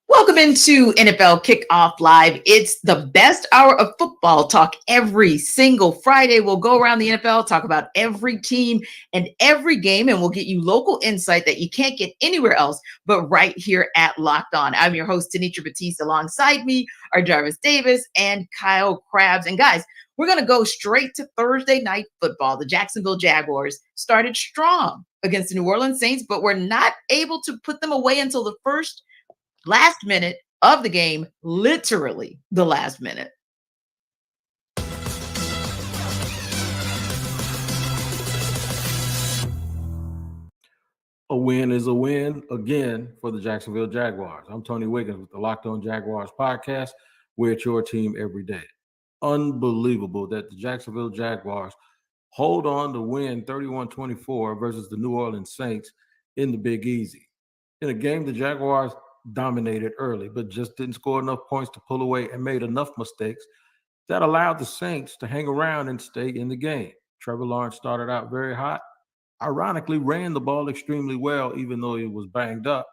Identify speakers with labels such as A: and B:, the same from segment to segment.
A: Welcome into NFL Kickoff Live. It's the best hour of football talk every single Friday. We'll go around the NFL, talk about every team and every game, and we'll get you local insight that you can't get anywhere else but right here at Locked On. I'm your host, Tanitra Batiste. Alongside me are Jarvis Davis and Kyle Krabs. And guys, we're going to go straight to Thursday night football. The Jacksonville Jaguars started strong against the New Orleans Saints, but were not able to put them away until the last minute of the game, literally the last minute.
B: A win is a win again for the Jacksonville Jaguars. I'm Tony Wiggins with the Locked On Jaguars podcast. We're at your team every day. Unbelievable that the Jacksonville Jaguars hold on to win 31-24 versus the New Orleans Saints in the Big Easy. In a game, the Jaguars dominated early, but just didn't score enough points to pull away and made enough mistakes that allowed the Saints to hang around and stay in the game. Trevor Lawrence started out very hot, ironically ran the ball extremely well, even though he was banged up.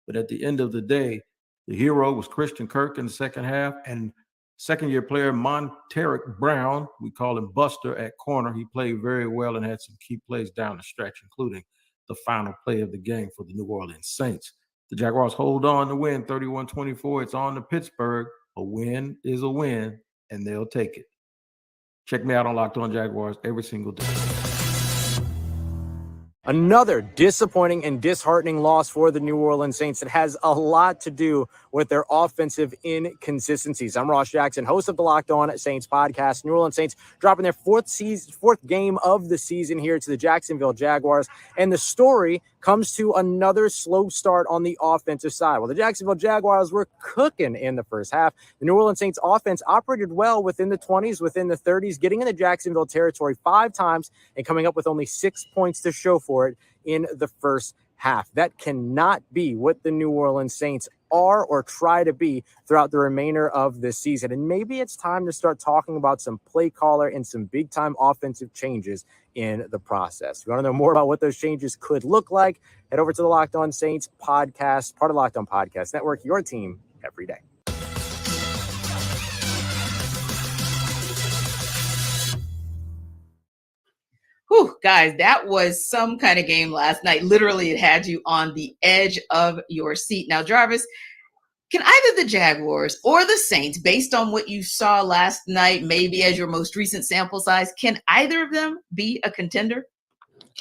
B: But at the end of the day, the hero was Christian Kirk in the second half, and second-year player Monteric Brown, we call him Buster at corner. He played very well and had some key plays down the stretch, including the final play of the game for the New Orleans Saints. The Jaguars hold on to win 31-24. It's on to Pittsburgh. A win is a win, and they'll take it. Check me out on Locked On Jaguars every single day.
C: Another disappointing and disheartening loss for the New Orleans Saints that has a lot to do with their offensive inconsistencies. I'm Ross Jackson, host of the Locked On Saints podcast. New Orleans Saints dropping their fourth game of the season here to the Jacksonville Jaguars. And the story comes to another slow start on the offensive side. Well, the Jacksonville Jaguars were cooking in the first half. The New Orleans Saints offense operated well within the 20s, within the 30s, getting in the Jacksonville territory 5 times and coming up with only 6 points to show for it in the first half. That cannot be what the New Orleans Saints are or try to be throughout the remainder of this season. And maybe it's time to start talking about some play caller and some big time offensive changes in the process. If you want to know more about what those changes could look like, head over to the Locked On Saints podcast, part of Locked On Podcast Network, your team every day.
A: Whew, guys, that was some kind of game last night. Literally, it had you on the edge of your seat. Now, Jarvis, can either the Jaguars or the Saints, based on what you saw last night, maybe as your most recent sample size, can either of them be a contender?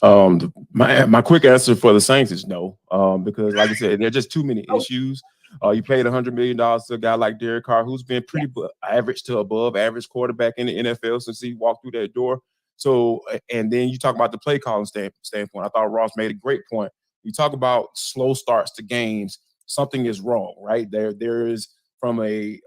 D: My quick answer for the Saints is no, because like I said, there are just too many issues. You paid $100 million to a guy like Derek Carr, who's been pretty average to above average quarterback in the NFL since he walked through that door. So, and then you talk about the play calling standpoint. I thought Ross made a great point. You talk about slow starts to games. Something is wrong, right? There is, from a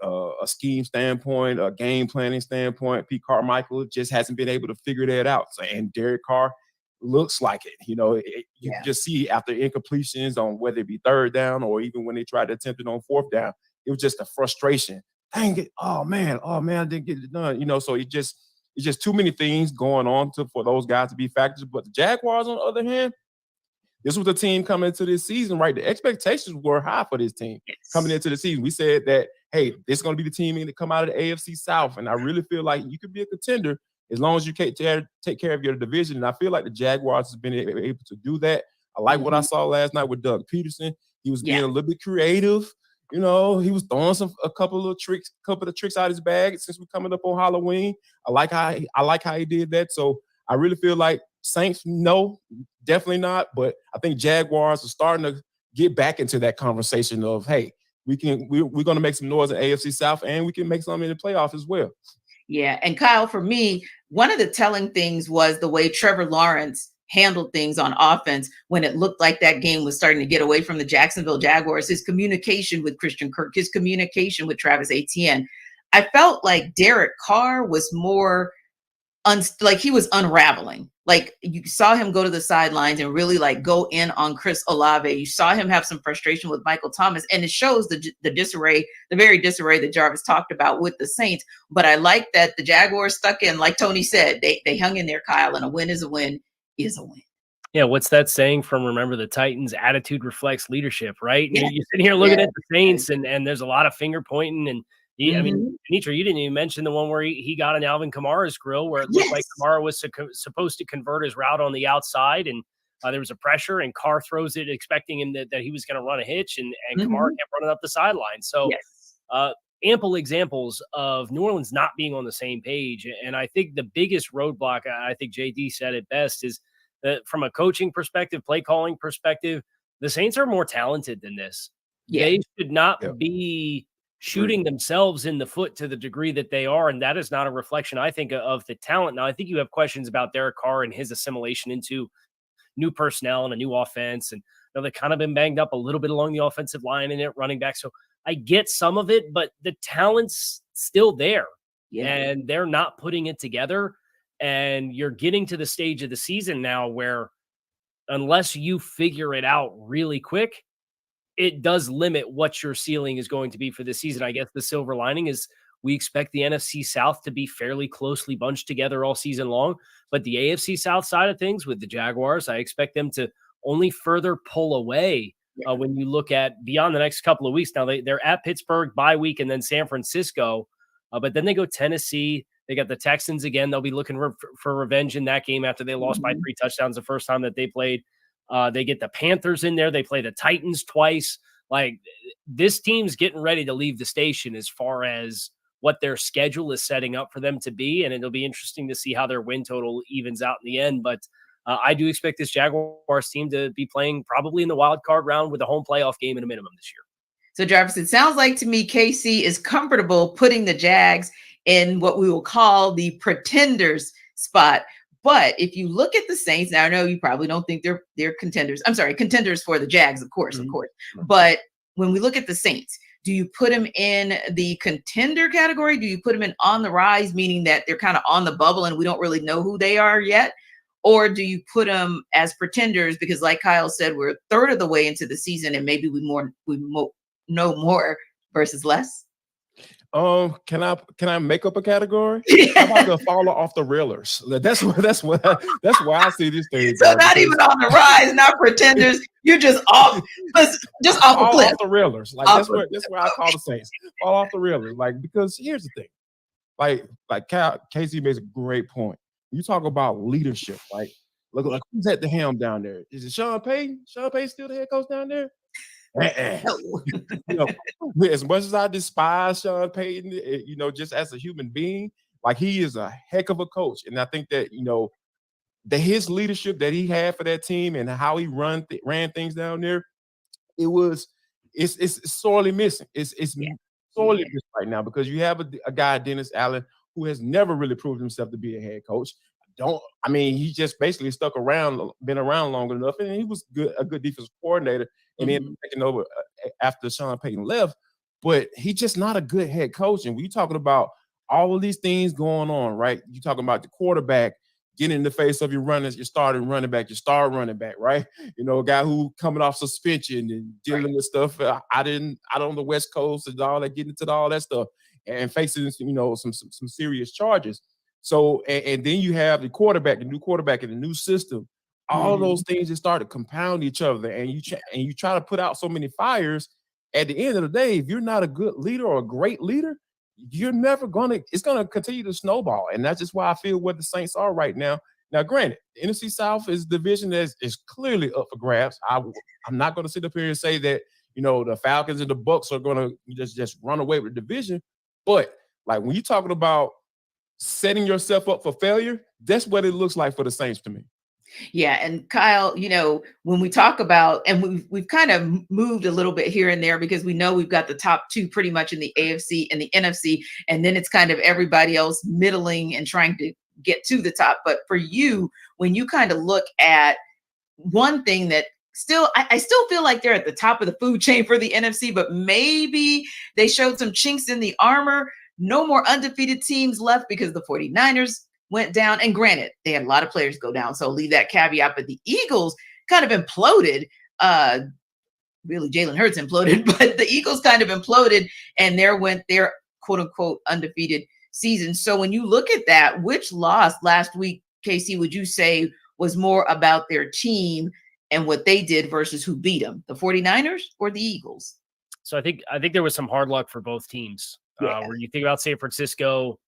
D: scheme standpoint, a game planning standpoint, Pete Carmichael just hasn't been able to figure that out. So, and Derek Carr looks like it. You know, you just see after incompletions on whether it be third down or even when they tried to attempt it on fourth down, it was just a frustration. Dang it! Oh man, I didn't get it done. You know, so it's just too many things going on for those guys to be factors. But the Jaguars, on the other hand, this was the team coming into this season, right? The expectations were high for this team coming into the season. We said that, hey, this is going to be the team to come out of the AFC South. And I really feel like you could be a contender as long as you take care of your division. And I feel like the Jaguars have been able to do that. I like what I saw last night with Doug Peterson. He was being a little bit creative. You know, he was throwing a couple of tricks out of his bag since we're coming up on Halloween. I like how he did that. So I really feel like Saints, no, definitely not. But I think Jaguars are starting to get back into that conversation of, hey, we're going to make some noise in AFC South and we can make some in the playoffs as well.
A: Yeah. And Kyle, for me, one of the telling things was the way Trevor Lawrence handled things on offense when it looked like that game was starting to get away from the Jacksonville Jaguars. His communication with Christian Kirk, his communication with Travis Etienne. I felt like Derek Carr was more like he was unraveling. Like you saw him go to the sidelines and really like go in on Chris Olave. You saw him have some frustration with Michael Thomas, and it shows the disarray, the very disarray that Jarvis talked about with the Saints. But I like that the Jaguars stuck in, like Tony said, they hung in there, Kyle, and a win is a win is a win.
E: Yeah, what's that saying from Remember the Titans? Attitude reflects leadership, right?
A: Yeah.
E: You're sitting here looking at the Saints, and there's a lot of finger pointing. And I mean, Nitra, you didn't even mention the one where he got an Alvin Kamara's grill, where it looked like Kamara was supposed to convert his route on the outside, and there was a pressure, and Carr throws it expecting him that he was going to run a hitch, and Kamara kept running up the sideline. So ample examples of New Orleans not being on the same page. And I think the biggest roadblock, I think JD said it best, is that from a coaching perspective, play calling perspective, the Saints are more talented than this. They should not be shooting themselves in the foot to the degree that they are. And that is not a reflection, I think, of the talent. Now, I think you have questions about Derek Carr and his assimilation into new personnel and a new offense. And they've kind of been banged up a little bit along the offensive line and at running back. So I get some of it, but the talent's still there and they're not putting it together. And you're getting to the stage of the season now where unless you figure it out really quick, it does limit what your ceiling is going to be for this season. I guess the silver lining is we expect the NFC South to be fairly closely bunched together all season long. But the AFC South side of things with the Jaguars, I expect them to only further pull away when you look at beyond the next couple of weeks. Now, they're at Pittsburgh, bye week, and then San Francisco. But then they go Tennessee. They got the Texans again. They'll be looking for revenge in that game after they lost by 3 touchdowns the first time that they played. They get the Panthers in there. They play the Titans twice. Like, this team's getting ready to leave the station as far as what their schedule is setting up for them to be. And it'll be interesting to see how their win total evens out in the end. But I do expect this Jaguars team to be playing probably in the wild card round with a home playoff game at a minimum this year.
A: So, Jarvis, it sounds like to me KC is comfortable putting the Jags in what we will call the pretenders spot. But if you look at the Saints, now I know you probably don't think they're contenders. I'm sorry, contenders for the Jags, of course. But when we look at the Saints, do you put them in the contender category? Do you put them in on the rise, meaning that they're kind of on the bubble and we don't really know who they are yet? Or do you put them as pretenders because, like Kyle said, we're a third of the way into the season and maybe we know more versus less?
D: Can I make up a category? How about the faller off the railers? That's why I see this thing.
A: So not even on the rise, not pretenders. You're just off a cliff.
D: Off the railers. Like that's where I call the Saints. Fall off the railers. Like, because here's the thing. Like Casey makes a great point. You talk about leadership. Like, look who's at the helm down there. Is it Sean Payton? Sean Payton still the head coach down there? As much as I despise Sean Payton, just as a human being, like, he is a heck of a coach. And I think that, his leadership that he had for that team and how he ran things down there, it's sorely missing. It's sorely missing right now because you have a guy, Dennis Allen, who has never really proved himself to be a head coach. He just basically been around long enough, and he was a good defensive coordinator, and then taking over after Sean Payton left. But he's just not a good head coach. And we're talking about all of these things going on, right? You're talking about the quarterback getting in the face of your runners, your starting running back, your star running back, right? A guy who coming off suspension and dealing with stuff out on the West Coast and all that, getting into all that stuff and facing some serious charges. So, and then you have the new quarterback in the new system. All of those things just start to compound each other, and you try to put out so many fires. At the end of the day, if you're not a good leader or a great leader, you're never it's gonna continue to snowball, and that's just why I feel where the Saints are right now. Now, granted, the NFC South is a division that is clearly up for grabs. I'm not going to sit up here and say that the Falcons and the Bucs are going to just run away with the division, but like when you're talking about setting yourself up for failure, that's what it looks like for the Saints to me.
A: Yeah. And Kyle, when we talk about, and we've kind of moved a little bit here and there because we know we've got the top two pretty much in the AFC and the NFC, and then it's kind of everybody else middling and trying to get to the top. But for you, when you kind of look at one thing that I still feel like they're at the top of the food chain for the NFC, but maybe they showed some chinks in the armor. No more undefeated teams left because the 49ers went down. And granted, they had a lot of players go down, so leave that caveat. But the Eagles kind of imploded. Really, Jalen Hurts imploded, but the Eagles kind of imploded, and there went their quote unquote undefeated season. So when you look at that, which loss last week, KC, would you say was more about their team and what they did versus who beat them, the 49ers or the Eagles?
E: So I think there was some hard luck for both teams. Where you think about San Francisco,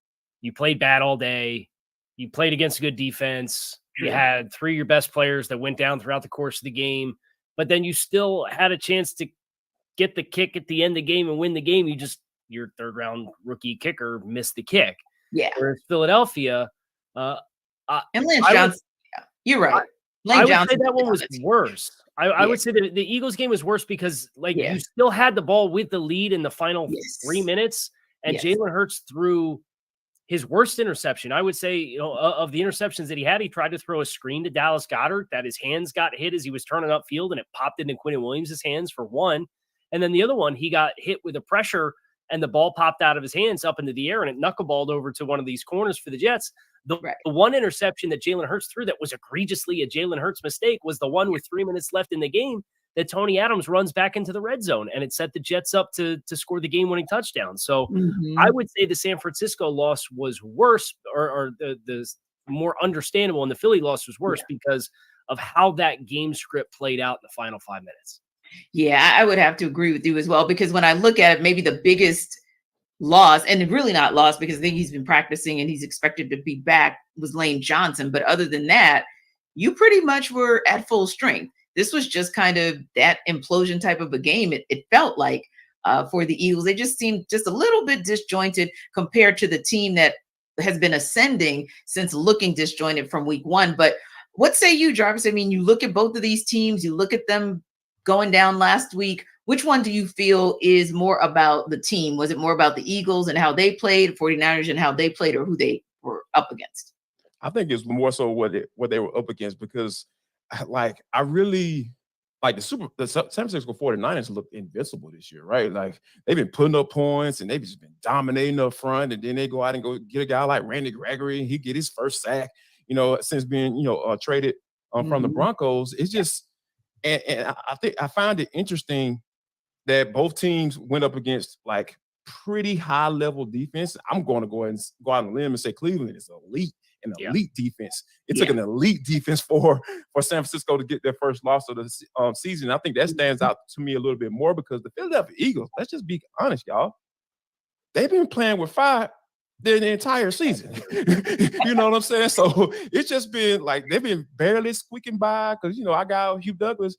E: you played bad all day. You played against a good defense. You had 3 of your best players that went down throughout the course of the game, but then you still had a chance to get the kick at the end of the game and win the game. Your third round rookie kicker missed the kick.
A: Yeah.
E: Whereas Philadelphia,
A: and Lance Johnson, you're right.
E: I would say that one was worse. I would say that the Eagles game was worse because you still had the ball with the lead in the final 3 minutes, and Jalen Hurts threw his worst interception. I would say, of the interceptions that he had, he tried to throw a screen to Dallas Goedert that his hands got hit as he was turning upfield, and it popped into Quinnen Williams' hands for one. And then the other one, he got hit with a pressure and the ball popped out of his hands up into the air and it knuckleballed over to one of these corners for the Jets. The one interception that Jalen Hurts threw that was egregiously a Jalen Hurts mistake was the one with 3 minutes left in the game that Tony Adams runs back into the red zone, and it set the Jets up to score the game-winning touchdown. So I would say the San Francisco loss was worse, or the more understandable, and the Philly loss was worse because of how that game script played out in the final 5 minutes.
A: Yeah, I would have to agree with you as well, because when I look at it, maybe the biggest loss, and really not lost because I think he's been practicing and he's expected to be back, was Lane Johnson. But other than that, you pretty much were at full strength. This was just kind of that implosion type of a game. It felt like for the Eagles. They just seemed just a little bit disjointed compared to the team that has been ascending since looking disjointed from week one. But what say you, Jarvis? I mean, you look at both of these teams, you look at them going down last week. Which one do you feel is more about the team? Was it more about the Eagles and how they played, 49ers and how they played, or who they were up against?
D: I think it's more so what they were up against, because I really like the San Francisco 49ers look invincible this year, right? Like, they've been putting up points and they've just been dominating up front, and then they go out and go get a guy like Randy Gregory, and he get his first sack, since being, traded from the Broncos. It's just, and I think I found it interesting that both teams went up against like pretty high level defense. I'm going to go out on a limb and say Cleveland is elite defense. It took an elite defense for San Francisco to get their first loss of the season. I think that stands out to me a little bit more, because the Philadelphia Eagles, let's just be honest, y'all, they've been playing with fire the entire season. You know what I'm saying? So it's just been like they've been barely squeaking by, because our guy Hugh Douglas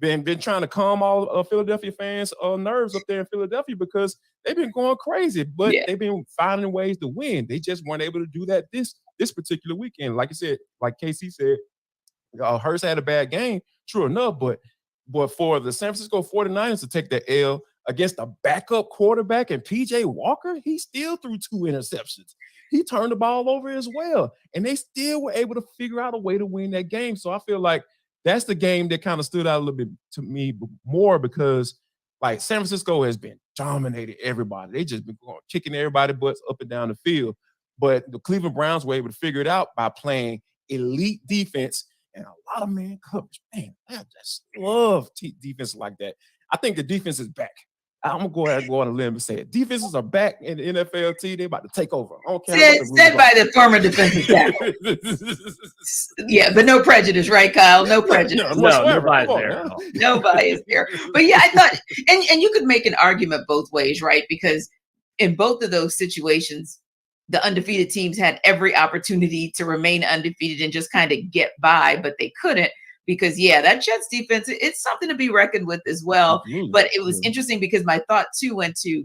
D: been trying to calm all Philadelphia fans' nerves up there in Philadelphia, because they've been going crazy, but they've been finding ways to win. They just weren't able to do that this particular weekend. Like you said, like KC said, Hurts had a bad game, true enough, but for the San Francisco 49ers to take that L against a backup quarterback and PJ Walker, he still threw 2 interceptions. He turned the ball over as well, and they still were able to figure out a way to win that game. So I feel like that's the game that kind of stood out a little bit to me more, because like San Francisco has been dominating everybody. They just been kicking everybody's butts up and down the field. But the Cleveland Browns were able to figure it out by playing elite defense and a lot of man coverage. Man, I just love defense like that. I think the defense is back. I'm going to go ahead and go on a limb and say it. Defenses are back in the NFL. They're about to take over. I don't care.
A: Said by the former defensive tackle. Yeah, but no prejudice, right, Kyle? No prejudice.
E: No bias there.
A: No bias there. But yeah, I thought, and you could make an argument both ways, right? Because in both of those situations, the undefeated teams had every opportunity to remain undefeated and just kind of get by, but they couldn't. Because, that Jets defense, it's something to be reckoned with as well. But it was interesting because my thought, too, went to,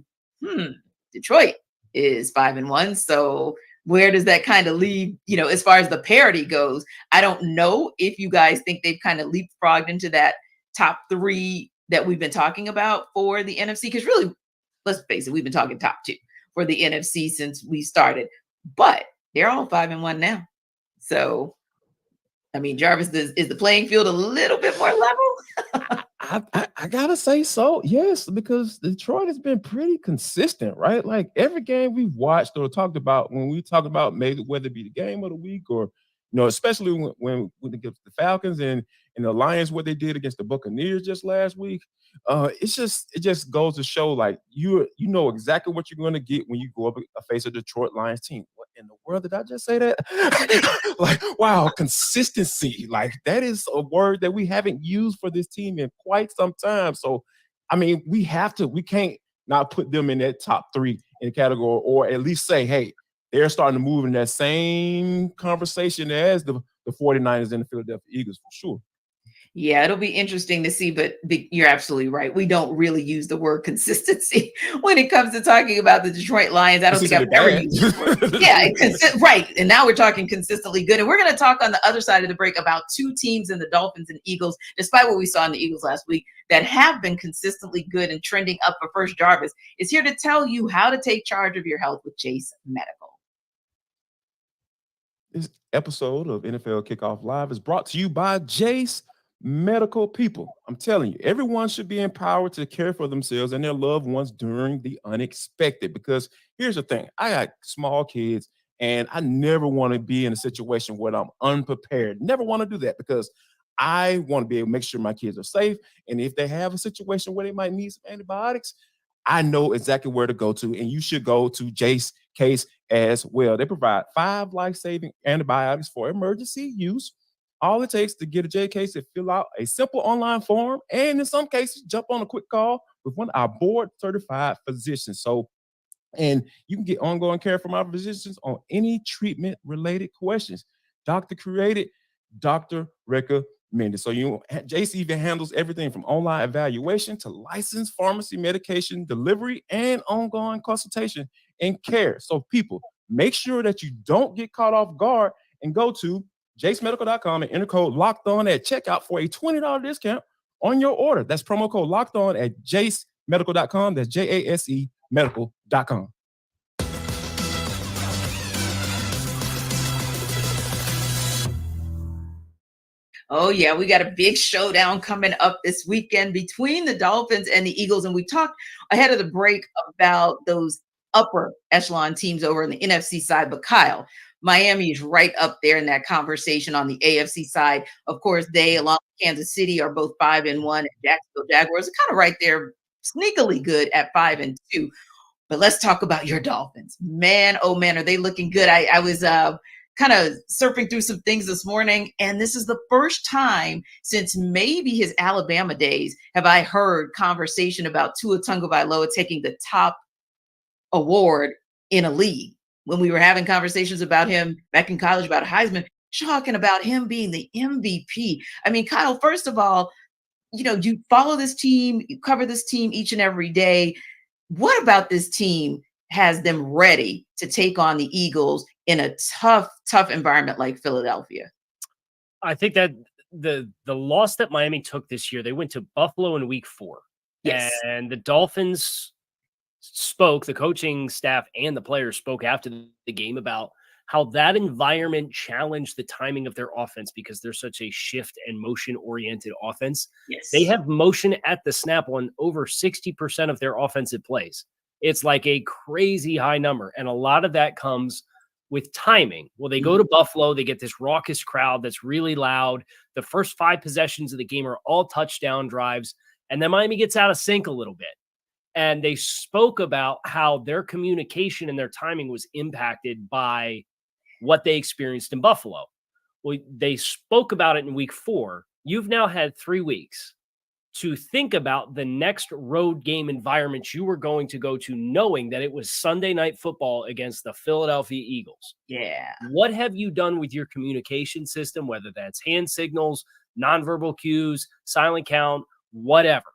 A: Detroit is 5-1. So where does that kind of leave, as far as the parity goes? I don't know if you guys think they've kind of leapfrogged into that top 3 that we've been talking about for the NFC. Because really, let's face it, we've been talking top 2 for the NFC since we started. But they're all 5-1 now. So I mean, Jarvis, is the playing field a little bit more level?
D: I gotta say so, yes, because Detroit has been pretty consistent, right? Like every game we've watched or talked about, when we talk about maybe whether it be the game of the week or especially when against the Falcons and the Lions, what they did against the Buccaneers just last week. It just goes to show like you know exactly what you're going to get when you go up face a Detroit Lions team. What in the world did I just say that? Like, wow, consistency. Like that is a word that we haven't used for this team in quite some time. So, I mean, we can't not put them in that top 3 in the category, or at least say, hey, they're starting to move in that same conversation as the 49ers and the Philadelphia Eagles for sure.
A: Yeah, it'll be interesting to see, but you're absolutely right. We don't really use the word consistency when it comes to talking about the Detroit Lions. I don't think I've ever used the word. Yeah, right. And now we're talking consistently good. And we're going to talk on the other side of the break about 2 teams in the Dolphins and Eagles, despite what we saw in the Eagles last week, that have been consistently good and trending up. But first, Jarvis is here to tell you how to take charge of your health with Jace Medical.
D: This episode of NFL Kickoff Live is brought to you by Jace Medical. People, I'm telling you, everyone should be empowered to care for themselves and their loved ones during the unexpected. Because here's the thing, I got small kids and I never want to be in a situation where I'm unprepared. Never want to do that, because I want to be able to make sure my kids are safe. And if they have a situation where they might need some antibiotics, I know exactly where to go to, and you should go to Jace Case as well. They provide 5 life-saving antibiotics for emergency use. All it takes to get a J case is fill out a simple online form, and in some cases, jump on a quick call with one of our board-certified physicians. And you can get ongoing care from our physicians on any treatment-related questions. Doctor created, doctor recommended. So Jace even handles everything from online evaluation to licensed pharmacy medication delivery and ongoing consultation and care. So people, make sure that you don't get caught off guard and go to jacemedical.com and enter code locked on at checkout for a $20 discount on your order. That's promo code locked on at jacemedical.com. That's JASE medical.com.
A: Oh, yeah, we got a big showdown coming up this weekend between the Dolphins and the Eagles. And we talked ahead of the break about those upper echelon teams over on the NFC side. But Kyle, Miami is right up there in that conversation on the AFC side. Of course, they, along with Kansas City, are both 5-1, and Jacksonville Jaguars are kind of right there, sneakily good at 5-2. But let's talk about your Dolphins. Man, oh man, are they looking good? I was kind of surfing through some things this morning, and this is the first time since maybe his Alabama days have I heard conversation about Tua Tagovailoa taking the top award in a league. When we were having conversations about him back in college about Heisman, talking about him being the MVP. I mean, Kyle, first of all, you follow this team, you cover this team each and every day. What about this team has them ready to take on the Eagles in a tough environment like Philadelphia?
E: I think that the loss that Miami took this year, they went to Buffalo in week 4.
A: Yes.
E: And the Dolphins spoke, the coaching staff and the players spoke after the game about how that environment challenged the timing of their offense, because they're such a shift and motion oriented offense.
A: Yes.
E: They have motion at the snap on over 60% of their offensive plays. It's like a crazy high number. And a lot of that comes with timing. Well, they go to Buffalo, they get this raucous crowd that's really loud. The first 5 possessions of the game are all touchdown drives. And then Miami gets out of sync a little bit. And they spoke about how their communication and their timing was impacted by what they experienced in Buffalo. Well, they spoke about it in week 4. You've now had 3 weeks to think about the next road game environment you were going to go to, knowing that it was Sunday Night Football against the Philadelphia Eagles.
A: Yeah.
E: What have you done with your communication system, whether that's hand signals, nonverbal cues, silent count, whatever?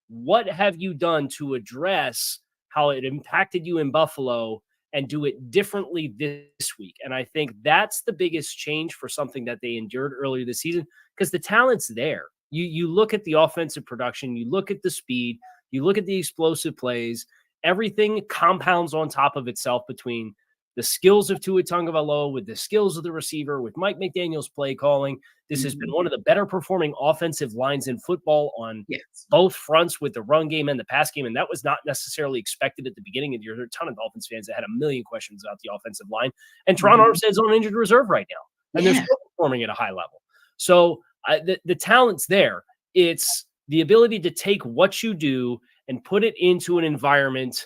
E: What have you done to address how it impacted you in Buffalo and do it differently this week? And I think that's the biggest change for something that they endured earlier this season, because the talent's there. You look at the offensive production, you look at the speed, you look at the explosive plays, everything compounds on top of itself between the skills of Tua Tagovailoa, with the skills of the receiver, with Mike McDaniel's play calling, this has been one of the better performing offensive lines in football on both fronts, with the run game and the pass game. And that was not necessarily expected at the beginning of the year. There are a ton of Dolphins fans that had a million questions about the offensive line. And Teron Armstead's on injured reserve right now, and they're still performing at a high level. So the talent's there. It's the ability to take what you do and put it into an environment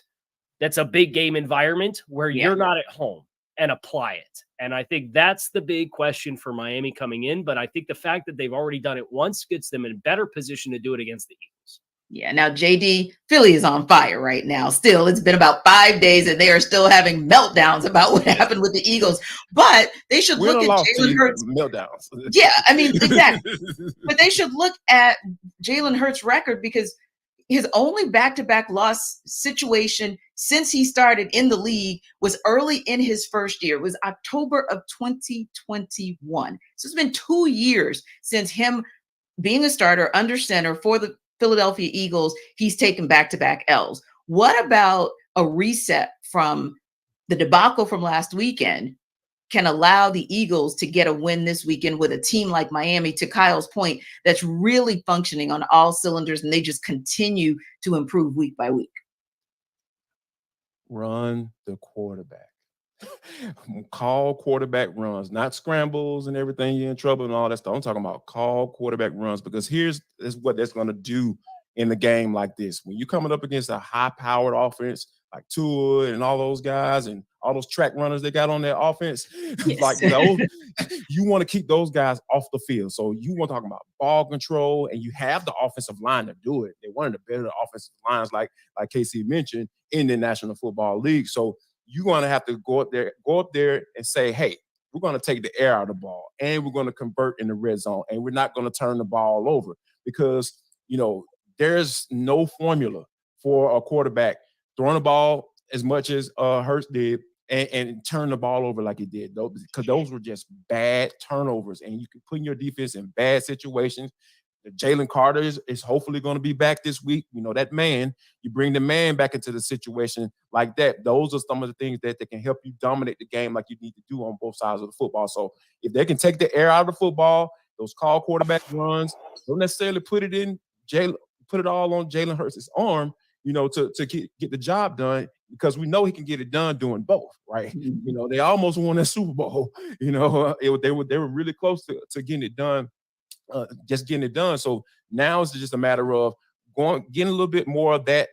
E: that's a big game environment where you're not at home, and apply it. And I think that's the big question for Miami coming in. But I think the fact that they've already done it once gets them in a better position to do it against the Eagles.
A: Yeah. Now, JD, Philly is on fire right now. Still, it's been about 5 days and they are still having meltdowns about what happened with the Eagles. But they should look at Jalen Hurts.
D: Meltdowns.
A: Yeah, I mean, exactly. But they should look at Jalen Hurts' record, because his only back-to-back loss situation since he started in the league was early in his first year. It was October of 2021. So it's been 2 years since him being a starter under center for the Philadelphia Eagles. He's taken back-to-back L's. What about a reset from the debacle from last weekend can allow the Eagles to get a win this weekend with a team like Miami, to Kyle's point, that's really functioning on all cylinders, and they just continue to improve week by week?
D: Run the quarterback. Call quarterback runs, not scrambles and everything. You're in trouble and all that stuff. I'm talking about call quarterback runs, because here's what that's going to do in the game like this. When you're coming up against a high-powered offense like Tua and all those guys and all those track runners they got on their offense, like those, you want to keep those guys off the field. So you want to talk about ball control, and you have the offensive line to do it. They're one of the better offensive lines, like KC mentioned, in the National Football League. So you're going to have to go up there and say, hey, we're going to take the air out of the ball, and we're going to convert in the red zone, and we're not going to turn the ball over, because, there's no formula for a quarterback throwing the ball as much as Hurts did and turn the ball over like he did, because those were just bad turnovers, and you can put your defense in bad situations. Jalen Carter is hopefully going to be back this week. That man, you bring the man back into the situation like that. Those are some of the things that can help you dominate the game like you need to do on both sides of the football. So if they can take the air out of the football, those call quarterback runs, don't necessarily put it all on Jalen Hurts' arm, to get the job done, because we know he can get it done doing both, right? They almost won that Super Bowl. They were really close to getting it done. Just getting it done. So now it's just a matter of getting a little bit more of that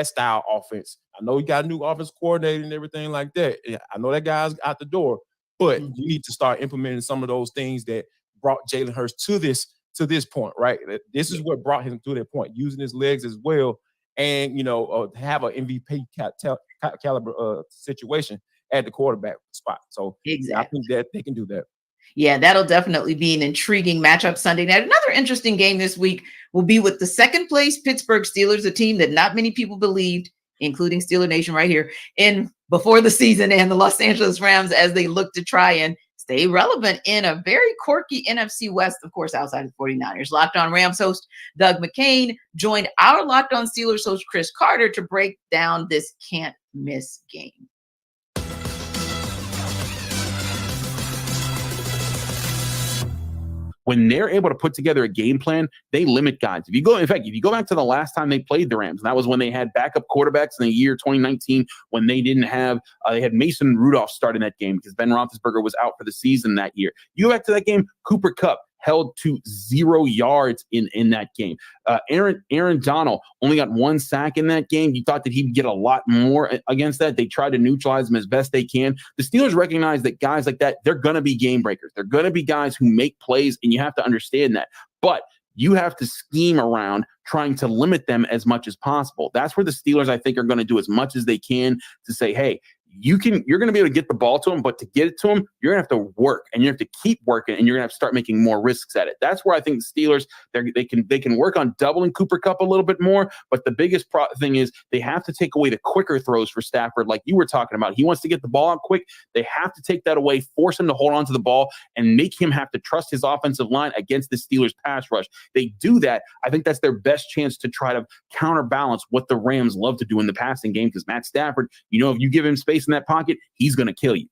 D: style offense. I know you got a new offense coordinator and everything like that. I know that guy's out the door, but you need to start implementing some of those things that brought Jalen Hurts to this point, right? This is what brought him to that point, using his legs as well, and have an MVP caliber situation at the quarterback spot. So I think that they can do that.
A: Yeah, that'll definitely be an intriguing matchup Sunday night. Another interesting game this week will be with the second place Pittsburgh Steelers, a team that not many people believed, including Steeler Nation right here, in before the season, and the Los Angeles Rams, as they look to try and stay relevant in a very quirky NFC West, of course, outside of 49ers. Locked On Rams host Doug McCain joined our Locked On Steelers host Chris Carter to break down this can't-miss game.
F: When they're able to put together a game plan, they limit guys. If you go back to the last time they played the Rams, and that was when they had backup quarterbacks in the year 2019, when they didn't have, they had Mason Rudolph starting that game because Ben Roethlisberger was out for the season that year. You go back to that game, Cooper Kupp held to 0 yards in that game. Aaron Donald only got 1 sack in that game. You thought that he'd get a lot more against that. They tried to neutralize him as best they can. The Steelers recognize that guys like that, they're going to be game breakers. They're going to be guys who make plays, and you have to understand that. But you have to scheme around trying to limit them as much as possible. That's where the Steelers, I think, are going to do as much as they can to say, hey, you're going to be able to get the ball to him, but to get it to him, you're going to have to work, and you have to keep working, and you're going to have to start making more risks at it. That's where I think the Steelers, they can work on doubling Cooper Kupp a little bit more, but the biggest thing is they have to take away the quicker throws for Stafford, like you were talking about. He wants to get the ball out quick. They have to take that away, force him to hold on to the ball, and make him have to trust his offensive line against the Steelers' pass rush. They do that. I think that's their best chance to try to counterbalance what the Rams love to do in the passing game, because Matt Stafford, if you give him space, space in that pocket, he's going to kill you.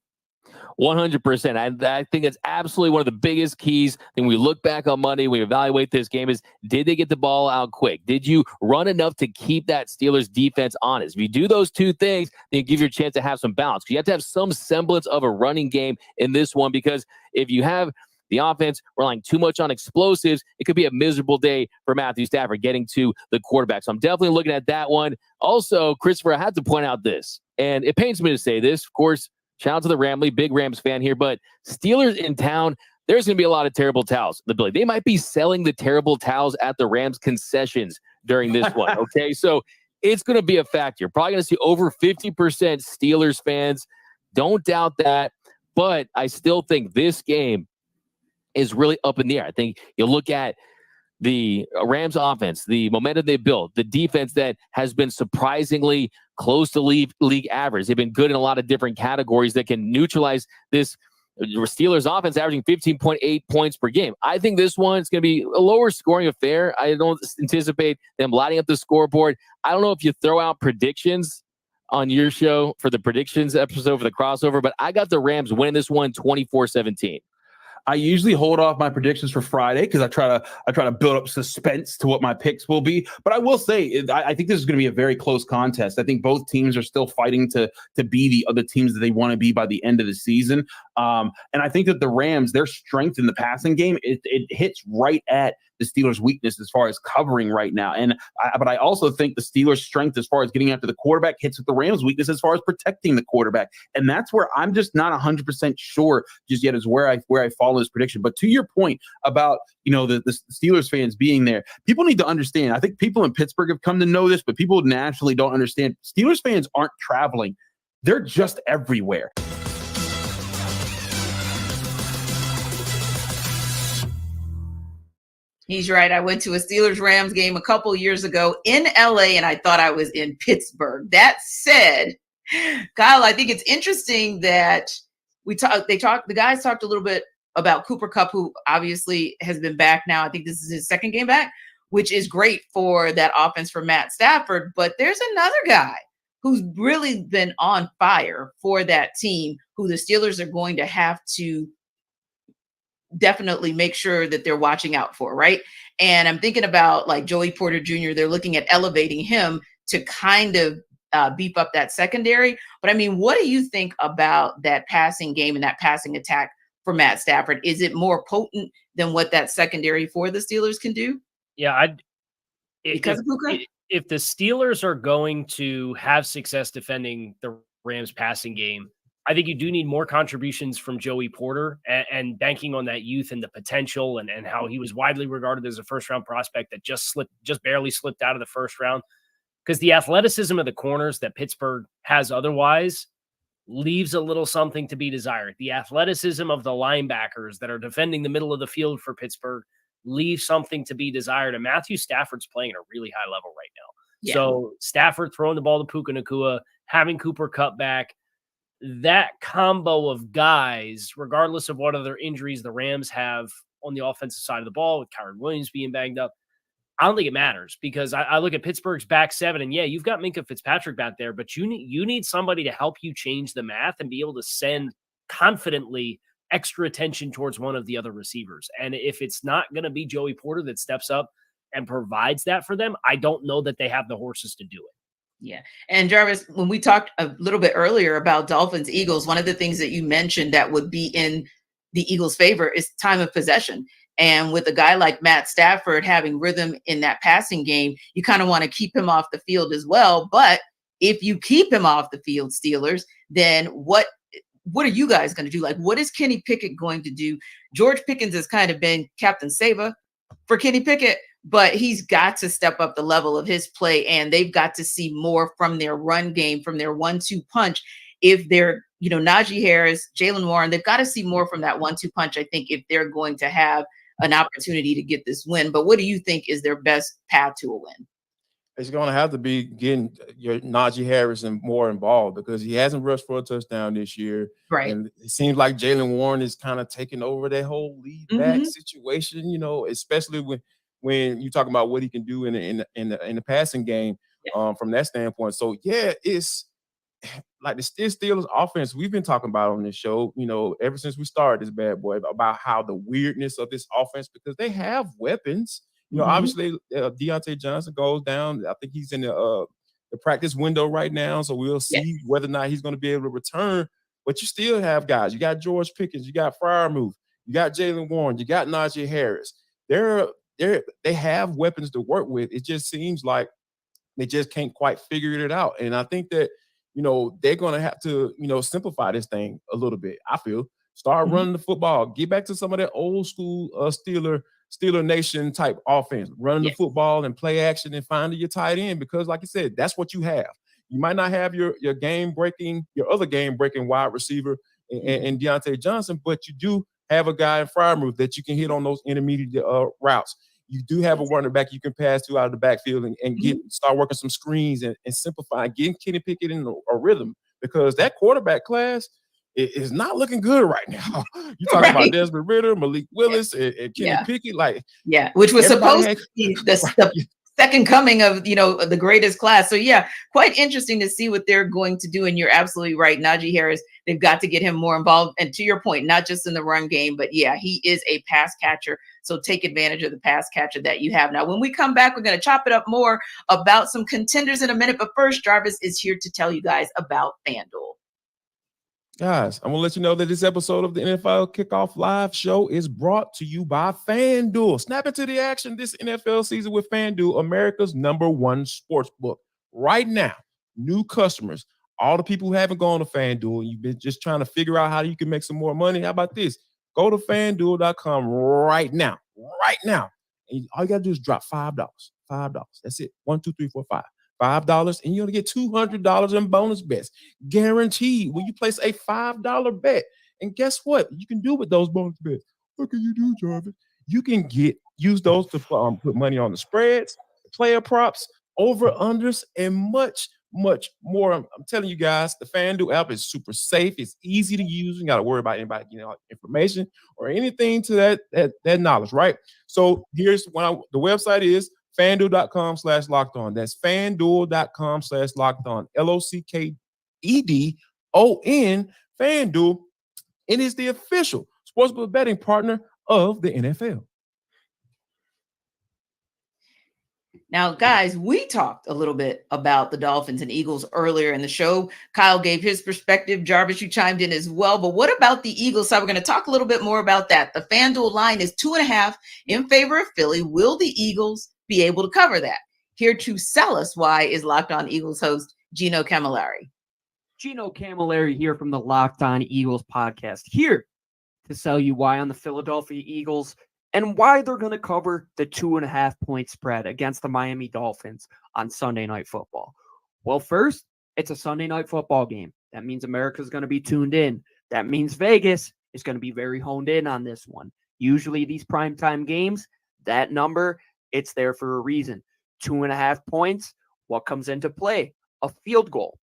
G: 100%. I think it's absolutely one of the biggest keys. When we look back on Monday, we evaluate this game is, did they get the ball out quick? Did you run enough to keep that Steelers defense honest? If you do those two things, then you give you a chance to have some balance. You have to have some semblance of a running game in this one, because if you have the offense relying too much on explosives, it could be a miserable day for Matthew Stafford getting to the quarterback. So I'm definitely looking at that one. Also, Christopher, I have to point out this, and it pains me to say this, of course. Shout out to the Ramley, big Rams fan here, but Steelers in town, there's going to be a lot of terrible towels. They might be selling the terrible towels at the Rams concessions during this one, okay? So it's going to be a factor. You're probably going to see over 50% Steelers fans. Don't doubt that, but I still think this game is really up in the air. I think you look at the Rams offense, the momentum they built, the defense that has been surprisingly close to league average. They've been good in a lot of different categories that can neutralize this Steelers offense, averaging 15.8 points per game. I think this one is going to be a lower scoring affair. I don't anticipate them lighting up the scoreboard. I don't know if you throw out predictions on your show for the predictions episode for the crossover, but I got the Rams winning this one 24-17.
F: I usually hold off my predictions for Friday because I try to build up suspense to what my picks will be. But I will say, I think this is going to be a very close contest. I think both teams are still fighting to be the other teams that they want to be by the end of the season. And I think that the Rams, their strength in the passing game, it hits right at the Steelers' weakness as far as covering right now. But I also think the Steelers' strength as far as getting after the quarterback hits with the Rams' weakness as far as protecting the quarterback. And that's where I'm just not 100% sure just yet is where I fall in this prediction. But to your point about, the Steelers fans being there, people need to understand. I think people in Pittsburgh have come to know this, but people naturally don't understand. Steelers fans aren't traveling. They're just everywhere.
A: He's right. I went to a Steelers-Rams game a couple years ago in LA, and I thought I was in Pittsburgh. That said, Kyle, I think it's interesting that the guys talked a little bit about Cooper Kupp, who obviously has been back now. I think this is his second game back, which is great for that offense for Matt Stafford. But there's another guy who's really been on fire for that team, who the Steelers are going to have to definitely make sure that they're watching out for, right? And I'm thinking about like Joey Porter Jr. They're looking at elevating him to kind of beef up that secondary. But I mean, what do you think about that passing game and that passing attack for Matt Stafford? Is it more potent than what that secondary for the Steelers can do?
E: Yeah,
A: If
E: the Steelers are going to have success defending the Rams passing game, I think you do need more contributions from Joey Porter and banking on that youth and the potential and how he was widely regarded as a first-round prospect that just barely slipped out of the first round. Because the athleticism of the corners that Pittsburgh has otherwise leaves a little something to be desired. The athleticism of the linebackers that are defending the middle of the field for Pittsburgh leaves something to be desired. And Matthew Stafford's playing at a really high level right now. Yeah. So Stafford throwing the ball to Puka Nacua, having Cooper Kupp back, that combo of guys, regardless of what other injuries the Rams have on the offensive side of the ball, with Kyron Williams being banged up, I don't think it matters because I look at Pittsburgh's back seven, and yeah, you've got Minkah Fitzpatrick back there, but you need somebody to help you change the math and be able to send confidently extra attention towards one of the other receivers. And if it's not going to be Joey Porter that steps up and provides that for them, I don't know that they have the horses to do it.
A: Yeah. And Jarvis, when we talked a little bit earlier about Dolphins Eagles, one of the things that you mentioned that would be in the Eagles' favor is time of possession. And with a guy like Matt Stafford having rhythm in that passing game, you kind of want to keep him off the field as well. But if you keep him off the field, Steelers, then what are you guys going to do? Like, what is Kenny Pickett going to do? George Pickens has kind of been Captain Saver for Kenny Pickett, but he's got to step up the level of his play, and they've got to see more from their run game, from their 1-2 punch. If they're, Najee Harris, Jaylen Warren, they've got to see more from that 1-2 punch, I think, if they're going to have an opportunity to get this win. But what do you think is their best path to a win?
D: It's going to have to be getting your Najee Harris more involved because he hasn't rushed for a touchdown this year.
A: Right.
D: And it seems like Jaylen Warren is kind of taking over that whole lead back situation, especially when you talk about what he can do in the passing game from that standpoint. So, yeah, it's like the Steelers offense we've been talking about on this show, ever since we started this bad boy, about how the weirdness of this offense, because they have weapons. Obviously Deontay Johnson goes down. I think he's in the practice window right now, so we'll see whether or not he's going to be able to return. But you still have guys. You got George Pickens, you got Freiermuth, you got Jalen Warren, you got Najee Harris. They have weapons to work with. It just seems like they just can't quite figure it out. And I think that, they're going to have to, simplify this thing a little bit. I feel start running the football, get back to some of that old school Steeler Nation type offense, running the football and play action and finding your tight end, because like you said, that's what you have. You might not have your other game breaking wide receiver and Deontay Johnson, but you do have a guy in Freiermuth that you can hit on those intermediate routes. You do have a running back you can pass to out of the backfield and start working some screens and simplify, getting Kenny Pickett in a rhythm, because that quarterback class is not looking good right now. You're talking about Desmond Ridder, Malik Willis, and Kenny Pickett,
A: which was supposed to be the second coming of the greatest class. So quite interesting to see what they're going to do. And you're absolutely right, Najee Harris. They've got to get him more involved. And to your point, not just in the run game, but he is a pass catcher. So take advantage of the pass catcher that you have. Now, when we come back, we're going to chop it up more about some contenders in a minute. But first, Jarvis is here to tell you guys about FanDuel.
D: Guys, I'm going to let you know that this episode of the NFL Kickoff Live show is brought to you by FanDuel. Snap into the action this NFL season with FanDuel, America's #1 sports book. Right now, new customers, all the people who haven't gone to FanDuel, you've been just trying to figure out how you can make some more money. How about this? Go to FanDuel.com right now. And all you got to do is drop $5. That's it. 1, 2, 3, 4, 5. $5, and you're going to get $200 in bonus bets, guaranteed, when you place a $5 bet. And guess what? You can do with those bonus bets. What can you do, Jarvis? You can use those to put money on the spreads, player props, over-unders, and much, much more. I'm telling you guys, the FanDuel app is super safe. It's easy to use. You got to worry about anybody getting information or anything to that knowledge, right? So here's the website is FanDuel.com/lockedon. That's FanDuel.com/lockedon. LOCKEDON. FanDuel. It is the official sportsbook betting partner of the NFL.
A: Now, guys, we talked a little bit about the Dolphins and Eagles earlier in the show. Kyle gave his perspective. Jarvis, you chimed in as well. But what about the Eagles? So we're going to talk a little bit more about that. The FanDuel line is 2.5 in favor of Philly. Will the Eagles be able to cover that? Here to sell us why is Locked On Eagles host Gino Camilleri.
H: Gino Camilleri here from the Locked On Eagles podcast, here to sell you why on the Philadelphia Eagles and why they're going to cover the 2.5-point spread against the Miami Dolphins on Sunday Night Football. Well, first, it's a Sunday Night Football game. That means America's going to be tuned in. That means Vegas is going to be very honed in on this one. Usually these primetime games, that number, it's there for a reason. 2.5 points. What comes into play? A field goal.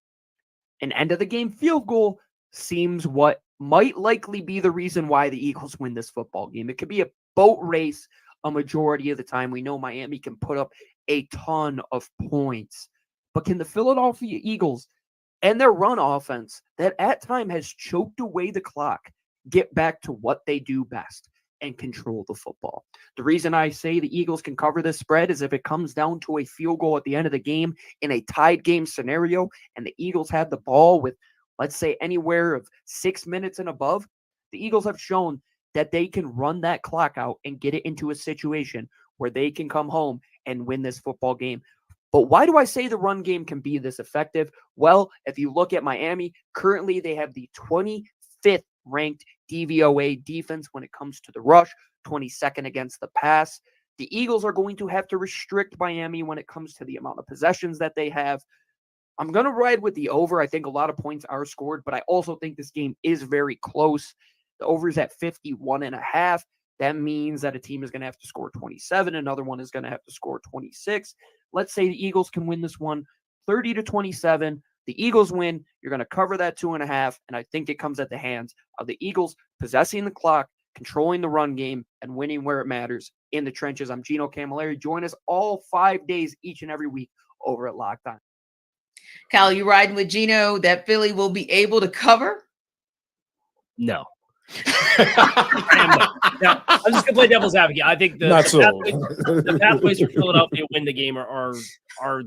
H: An end-of-the-game field goal seems what might likely be the reason why the Eagles win this football game. It could be a boat race a majority of the time. We know Miami can put up a ton of points. But can the Philadelphia Eagles and their run offense that at time has choked away the clock get back to what they do best and control the football? The reason I say the Eagles can cover this spread is if it comes down to a field goal at the end of the game in a tied game scenario and the Eagles have the ball with, let's say, anywhere of 6 minutes and above, the Eagles have shown that they can run that clock out and get it into a situation where they can come home and win this football game. But why do I say the run game can be this effective? Well, if you look at Miami, currently they have the 25th ranked DVOA defense when it comes to the rush, 22nd against the pass. The Eagles are going to have to restrict Miami when it comes to the amount of possessions that they have. I'm going to ride with the over. I think a lot of points are scored, but I also think this game is very close. The over is at 51.5. That means that a team is going to have to score 27. Another one is going to have to score 26. Let's say the Eagles can win this one 30-27. The Eagles win. You're going to cover that 2.5. And I think it comes at the hands of the Eagles possessing the clock, controlling the run game, and winning where it matters in the trenches. I'm Gino Camilleri. Join us all 5 days each and every week over at Locked On.
A: Kyle, you riding with Gino that Philly will be able to cover?
E: No. Now, I'm just gonna play devil's advocate. I think the pathways for Philadelphia to win the game are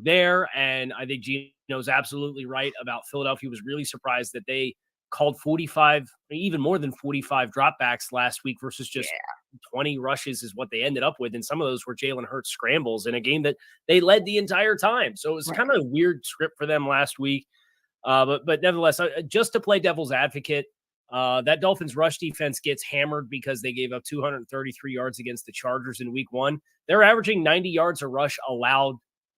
E: there, and I think Gino's absolutely right about Philadelphia. Was really surprised that they called 45, even more than 45 dropbacks last week versus just 20 rushes is what they ended up with, and some of those were Jalen Hurts scrambles in a game that they led the entire time. So it was kind of a weird script for them last week. But nevertheless, just to play devil's advocate. That Dolphins rush defense gets hammered because they gave up 233 yards against the Chargers in week 1. They're averaging 90 yards a rush allowed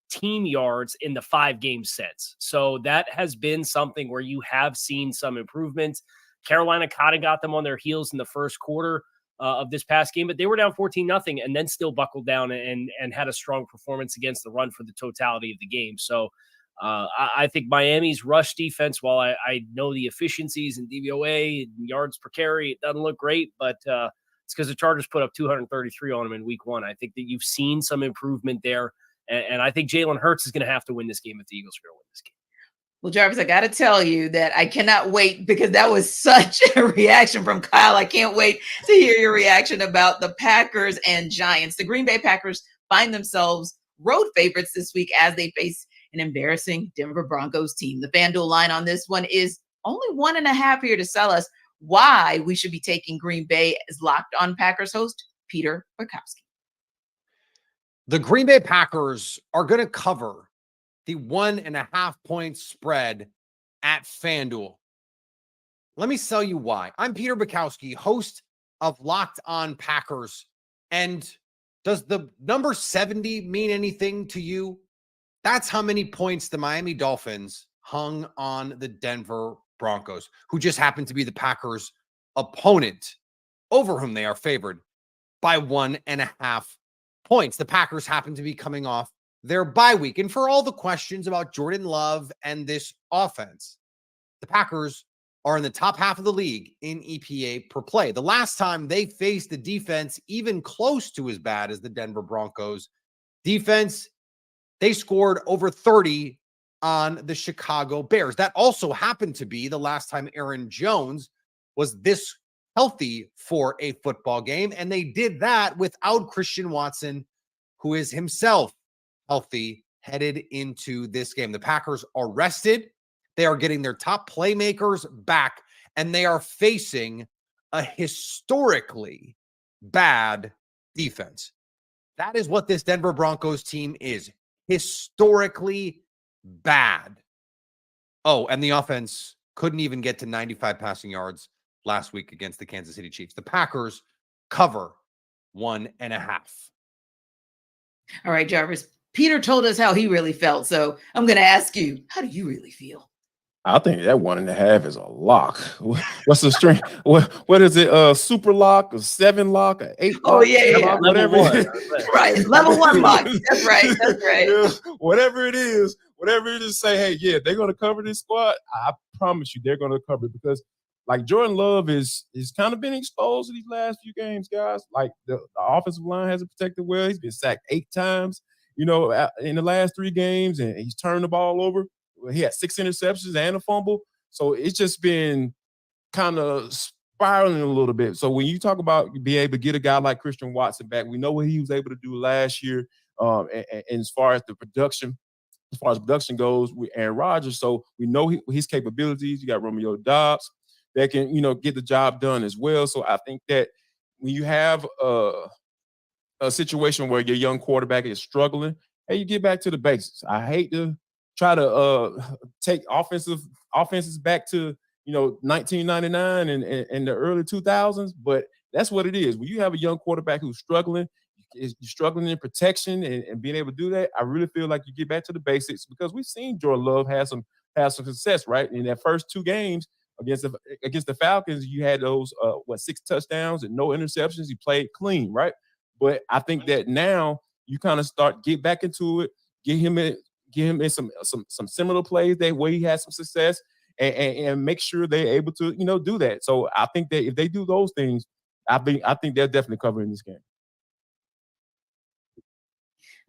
E: team yards in the 5 games since. So that has been something where you have seen some improvement. Carolina kind of got them on their heels in the first quarter of this past game, but they were down 14-0 and then still buckled down and had a strong performance against the run for the totality of the game. So I think Miami's rush defense, while I know the efficiencies and DVOA and yards per carry, it doesn't look great, but it's because the Chargers put up 233 on them in week 1. I think that you've seen some improvement there, and I think Jalen Hurts is going to have to win this game if the Eagles are going to win this game.
A: Well, Jarvis, I got to tell you that I cannot wait because that was such a reaction from Kyle. I can't wait to hear your reaction about the Packers and Giants. The Green Bay Packers find themselves road favorites this week as they face an embarrassing Denver Broncos team. The FanDuel line on this one is only 1.5 here to sell us why we should be taking Green Bay as Locked On Packers host Peter Bukowski.
I: The Green Bay Packers are going to cover the 1.5 point spread at FanDuel. Let me tell you why. I'm Peter Bukowski, host of Locked On Packers. And does the number 70 mean anything to you? That's how many points the Miami Dolphins hung on the Denver Broncos, who just happened to be the Packers' opponent, over whom they are favored by 1.5 points. The Packers happen to be coming off their bye week. And for all the questions about Jordan Love and this offense, the Packers are in the top half of the league in EPA per play. The last time they faced the defense even close to as bad as the Denver Broncos defense, they scored over 30 on the Chicago Bears. That also happened to be the last time Aaron Jones was this healthy for a football game. And they did that without Christian Watson, who is himself healthy headed into this game. The Packers are rested. They are getting their top playmakers back, and they are facing a historically bad defense. That is what this Denver Broncos team is. Historically bad. Oh, and the offense couldn't even get to 95 passing yards last week against the Kansas City Chiefs. The Packers cover 1.5.
A: All right, Jarvis. Peter told us how he really felt, so I'm going to ask you, how do you really feel?
D: I think that 1.5 is a lock. What's the strength? What is it? Super lock, a 7 lock, a 8 lock?
A: Oh, yeah.
D: Lock, whatever it is.
A: Right. Level 1 lock. That's right. That's right.
D: Yeah, whatever it is, say, hey, yeah, they're going to cover this squad. I promise you they're going to cover it because, like, Jordan Love is kind of been exposed in these last few games, guys. Like, the offensive line hasn't protected well. He's been sacked 8 times, in the last 3 games, and he's turned the ball over. He had 6 interceptions and a fumble. So it's just been kind of spiraling a little bit. So when you talk about being able to get a guy like Christian Watson back, we know what he was able to do last year. And as far as production goes with Aaron Rodgers. So we know his capabilities. You got Romeo Doubs that can, get the job done as well. So I think that when you have a situation where your young quarterback is struggling, hey, you get back to the basics. I hate to try to take offenses back to 1999 and the early 2000s, but that's what it is. When you have a young quarterback who's struggling, you're struggling in protection and being able to do that, I really feel like you get back to the basics because we've seen Jordan Love have some success, right? In that first 2 games against the Falcons, you had those 6 touchdowns and no interceptions. He played clean, right? But I think that now you kind of get back into it, get him in some similar plays where he had some success and make sure they're able to, do that. So I think that if they do those things, I think they're definitely covering this game.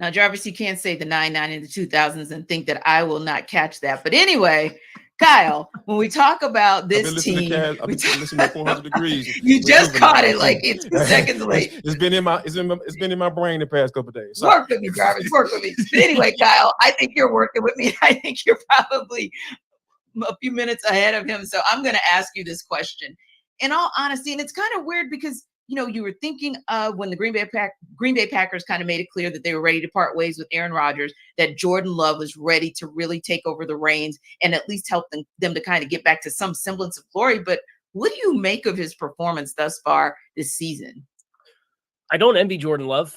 A: Now, Jarvis, you can't say the 99 in the 2000s and think that I will not catch that. But anyway, Kyle, when we talk about this team,
D: I've been listening to 400 Degrees.
A: You just caught it like 2 seconds late.
D: It's been in my brain the past couple of days. So.
A: Work with me, Jarvis. Work with me. But anyway, Kyle, I think you're working with me. I think you're probably a few minutes ahead of him. So I'm going to ask you this question. In all honesty, and it's kind of weird because you were thinking of when the Green Bay Packers kind of made it clear that they were ready to part ways with Aaron Rodgers, that Jordan Love was ready to really take over the reins and at least help them to kind of get back to some semblance of glory. But what do you make of his performance thus far this season?
E: I don't envy Jordan Love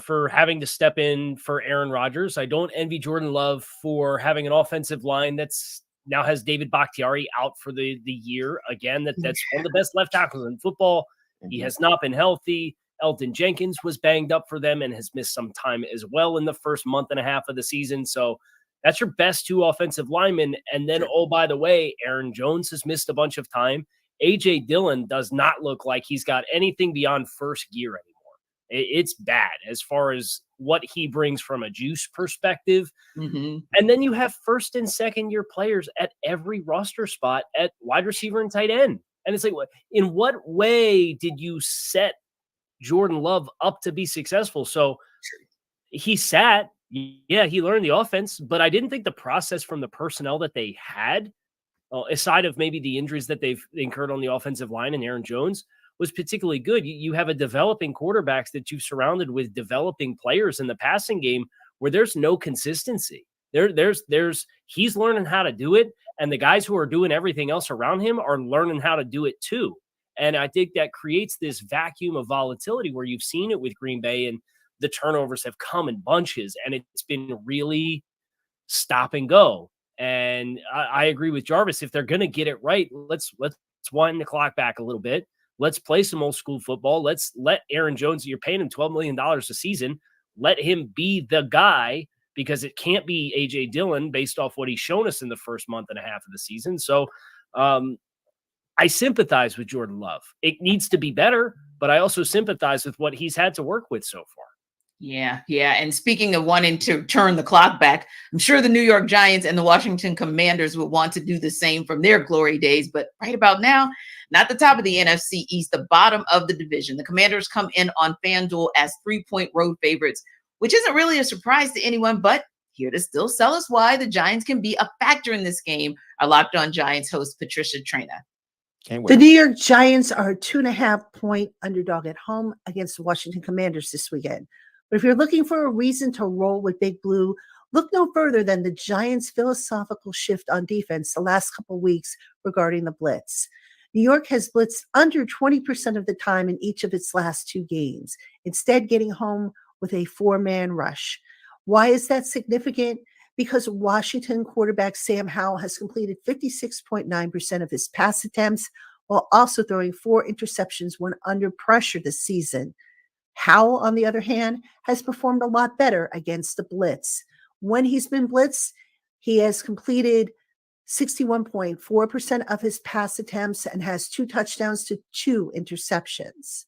E: for having to step in for Aaron Rodgers. I don't envy Jordan Love for having an offensive line that's now has David Bakhtiari out for the year. Again, that's one of the best left tackles in football. He has not been healthy. Elton Jenkins was banged up for them and has missed some time as well in the first month and a half of the season. So that's your best two offensive linemen. And then, oh, by the way, Aaron Jones has missed a bunch of time. A.J. Dillon does not look like he's got anything beyond first gear anymore. It's bad as far as what he brings from a juice perspective.
A: Mm-hmm.
E: And then you have first and second year players at every roster spot at wide receiver and tight end. And it's like, in what way did you set Jordan Love up to be successful? So he sat, yeah, he learned the offense, but I didn't think the process from the personnel that they had, aside of maybe the injuries that they've incurred on the offensive line and Aaron Jones, was particularly good. You have a developing quarterbacks that you've surrounded with developing players in the passing game where there's no consistency. He's learning how to do it, and the guys who are doing everything else around him are learning how to do it too. And I think that creates this vacuum of volatility where you've seen it with Green Bay, and the turnovers have come in bunches, and it's been really stop and go. And I agree with Jarvis. If they're going to get it right, let's wind the clock back a little bit. Let's play some old school football. Let's let Aaron Jones, you're paying him $12 million a season, let him be the guy, because it can't be A.J. Dillon based off what he's shown us in the first month and a half of the season. So I sympathize with Jordan Love. It needs to be better, but I also sympathize with what he's had to work with so far.
A: Yeah. And speaking of wanting to turn the clock back, I'm sure the New York Giants and the Washington Commanders would want to do the same from their glory days. But right about now, not the top of the NFC East, the bottom of the division. The Commanders come in on FanDuel as 3-point road favorites, which isn't really a surprise to anyone, but here to still sell us why the Giants can be a factor in this game, our Locked On Giants host, Patricia Traina.
J: The New York Giants are a 2.5-point underdog at home against the Washington Commanders this weekend. But if you're looking for a reason to roll with Big Blue, look no further than the Giants' philosophical shift on defense the last couple of weeks regarding the blitz. New York has blitzed under 20% of the time in each of its last two games, instead getting home with a 4-man rush. Why is that significant? Because Washington quarterback Sam Howell has completed 56.9% of his pass attempts while also throwing 4 interceptions when under pressure this season. Howell, on the other hand, has performed a lot better against the blitz. When he's been blitzed, he has completed 61.4% of his pass attempts and has 2 touchdowns to 2 interceptions.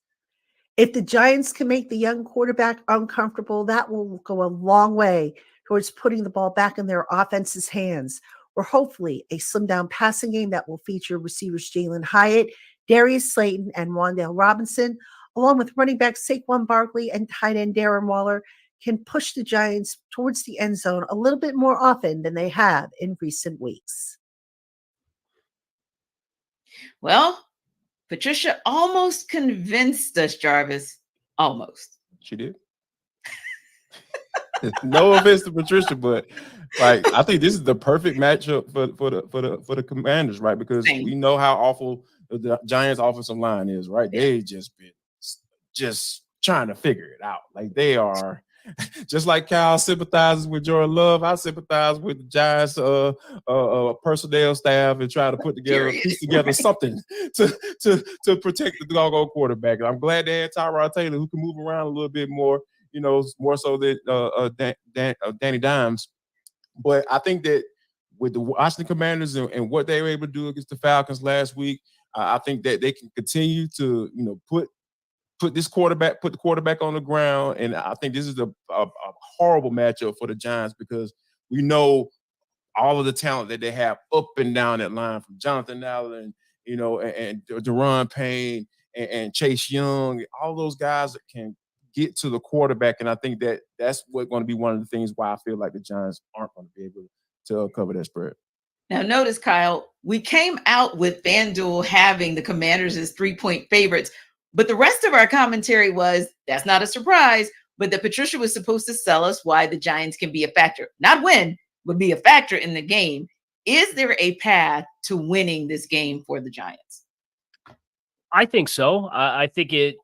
J: If the Giants can make the young quarterback uncomfortable, that will go a long way towards putting the ball back in their offense's hands, or hopefully a slimmed-down passing game that will feature receivers Jalen Hyatt, Darius Slayton, and Wan'Dale Robinson, along with running back Saquon Barkley and tight end Darren Waller, can push the Giants towards the end zone a little bit more often than they have in recent weeks.
A: Well, Patricia almost convinced us, Jarvis. Almost.
D: She did. No offense to Patricia, but I think this is the perfect matchup for the Commanders, right? Because we know how awful the Giants' offensive line is, right? They just been trying to figure it out. Like, they are just like Kyle sympathizes with Jordan Love. I sympathize with the Giants personnel staff and try to piece together something to protect the doggone quarterback. And I'm glad they had Tyrod Taylor, who can move around a little bit more, more so than Danny Dimes. But I think that with the Washington Commanders and what they were able to do against the Falcons last week, I think that they can continue to, put the quarterback on the ground. And I think this is a horrible matchup for the Giants because we know all of the talent that they have up and down that line from Jonathan Allen, and Deron Payne and Chase Young, all those guys that can get to the quarterback. And I think that's what's going to be one of the things why I feel like the Giants aren't going to be able to cover that spread.
A: Now, notice, Kyle, we came out with FanDuel having the Commanders as 3-point favorites, but the rest of our commentary was that's not a surprise, but that Patricia was supposed to sell us why the Giants can be a factor, not win, but be a factor in the game. Is there a path to winning this game for the Giants?
E: I think so. I think it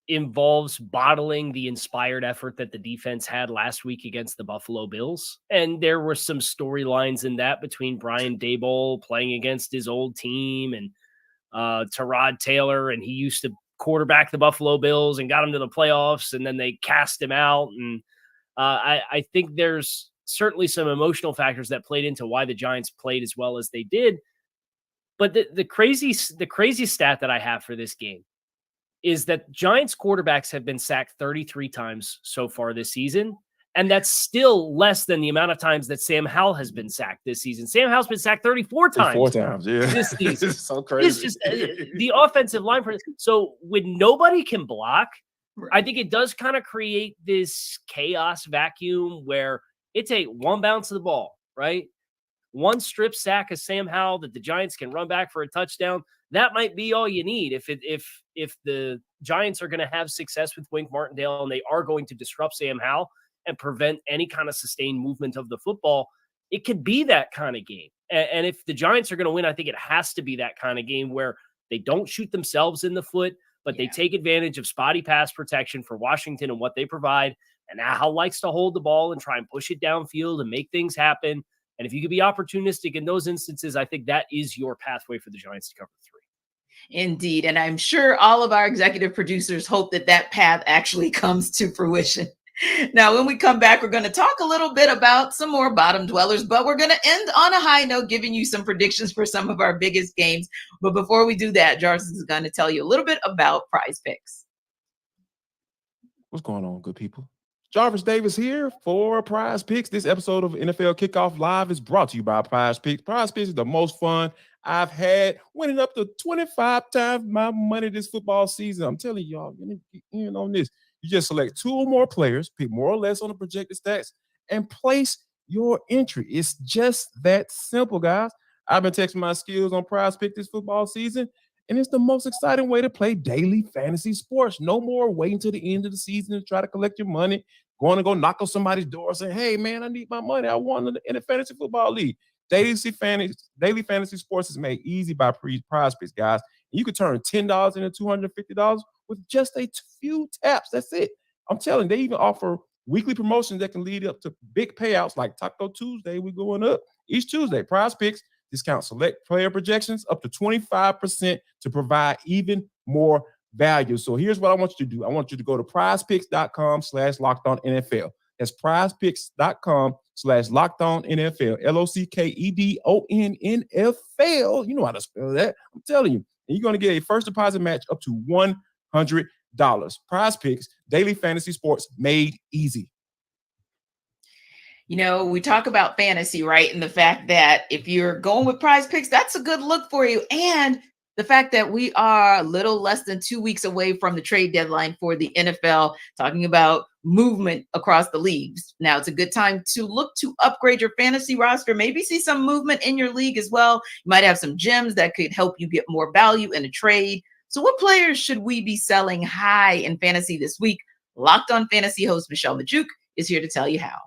E: involves bottling the inspired effort that the defense had last week against the Buffalo Bills. And there were some storylines in that between Brian Daboll playing against his old team and Tyrod Taylor, and he used to quarterback the Buffalo Bills and got them to the playoffs, and then they cast him out. And I think there's certainly some emotional factors that played into why the Giants played as well as they did. But the crazy stat that I have for this game is that Giants quarterbacks have been sacked 33 times so far this season. And that's still less than the amount of times that Sam Howell has been sacked this season. Sam Howell's been sacked 34 times.
D: 4 times, yeah.
E: This season.
D: It's so crazy.
E: It's just the offensive line. So when nobody can block, I think it does kind of create this chaos vacuum where it's a one bounce of the ball, right? One strip sack of Sam Howell that the Giants can run back for a touchdown. That might be all you need if the Giants are going to have success with Wink Martindale and they are going to disrupt Sam Howell and prevent any kind of sustained movement of the football. It could be that kind of game. And if the Giants are going to win, I think it has to be that kind of game where they don't shoot themselves in the foot, but they take advantage of spotty pass protection for Washington and what they provide. And Howell likes to hold the ball and try and push it downfield and make things happen. And if you could be opportunistic in those instances, I think that is your pathway for the Giants to cover 3.
A: Indeed. And I'm sure all of our executive producers hope that path actually comes to fruition. Now, when we come back, we're going to talk a little bit about some more bottom dwellers, but we're going to end on a high note, giving you some predictions for some of our biggest games. But before we do that, Jarvis is going to tell you a little bit about Prize Picks.
D: What's going on, good people? Jarvis Davis here for Prize Picks. This episode of NFL Kickoff Live is brought to you by Prize Picks. Prize Picks is the most fun I've had, winning up to 25 times my money this football season. I'm telling y'all, you need to get in on this. You just select 2 or more players, pick more or less on the projected stats, and place your entry. It's just that simple, guys. I've been testing my skills on Prize Picks this football season, and it's the most exciting way to play daily fantasy sports. No more waiting till the end of the season to try to collect your money, going to go knock on somebody's door saying, hey, man, I need my money. I won in a fantasy football league. Daily fantasy sports is made easy by Prize Picks, guys. You can turn $10 into $250 with just a few taps. That's it. I'm telling you, they even offer weekly promotions that can lead up to big payouts like Taco Tuesday. We're going up each Tuesday. Prize Picks discount select player projections up to 25% to provide even more value. So here's what I want you to do. I want you to go to prizepicks.com/lockedonnfl. That's prizepicks.com/lockedonnfl. LOCKEDONNFL. You know how to spell that. I'm telling you. And you're going to get a first deposit match up to $100. Prize Picks, daily fantasy sports made easy.
A: You know, we talk about fantasy, right? And the fact that if you're going with Prize Picks, that's a good look for you. And the fact that we are a little less than 2 weeks away from the trade deadline for the NFL, talking about movement across the leagues. Now, it's a good time to look to upgrade your fantasy roster, maybe see some movement in your league as well. You might have some gems that could help you get more value in a trade. So what players should we be selling high in fantasy this week? Locked On Fantasy host Michelle Majuk is here to tell you how.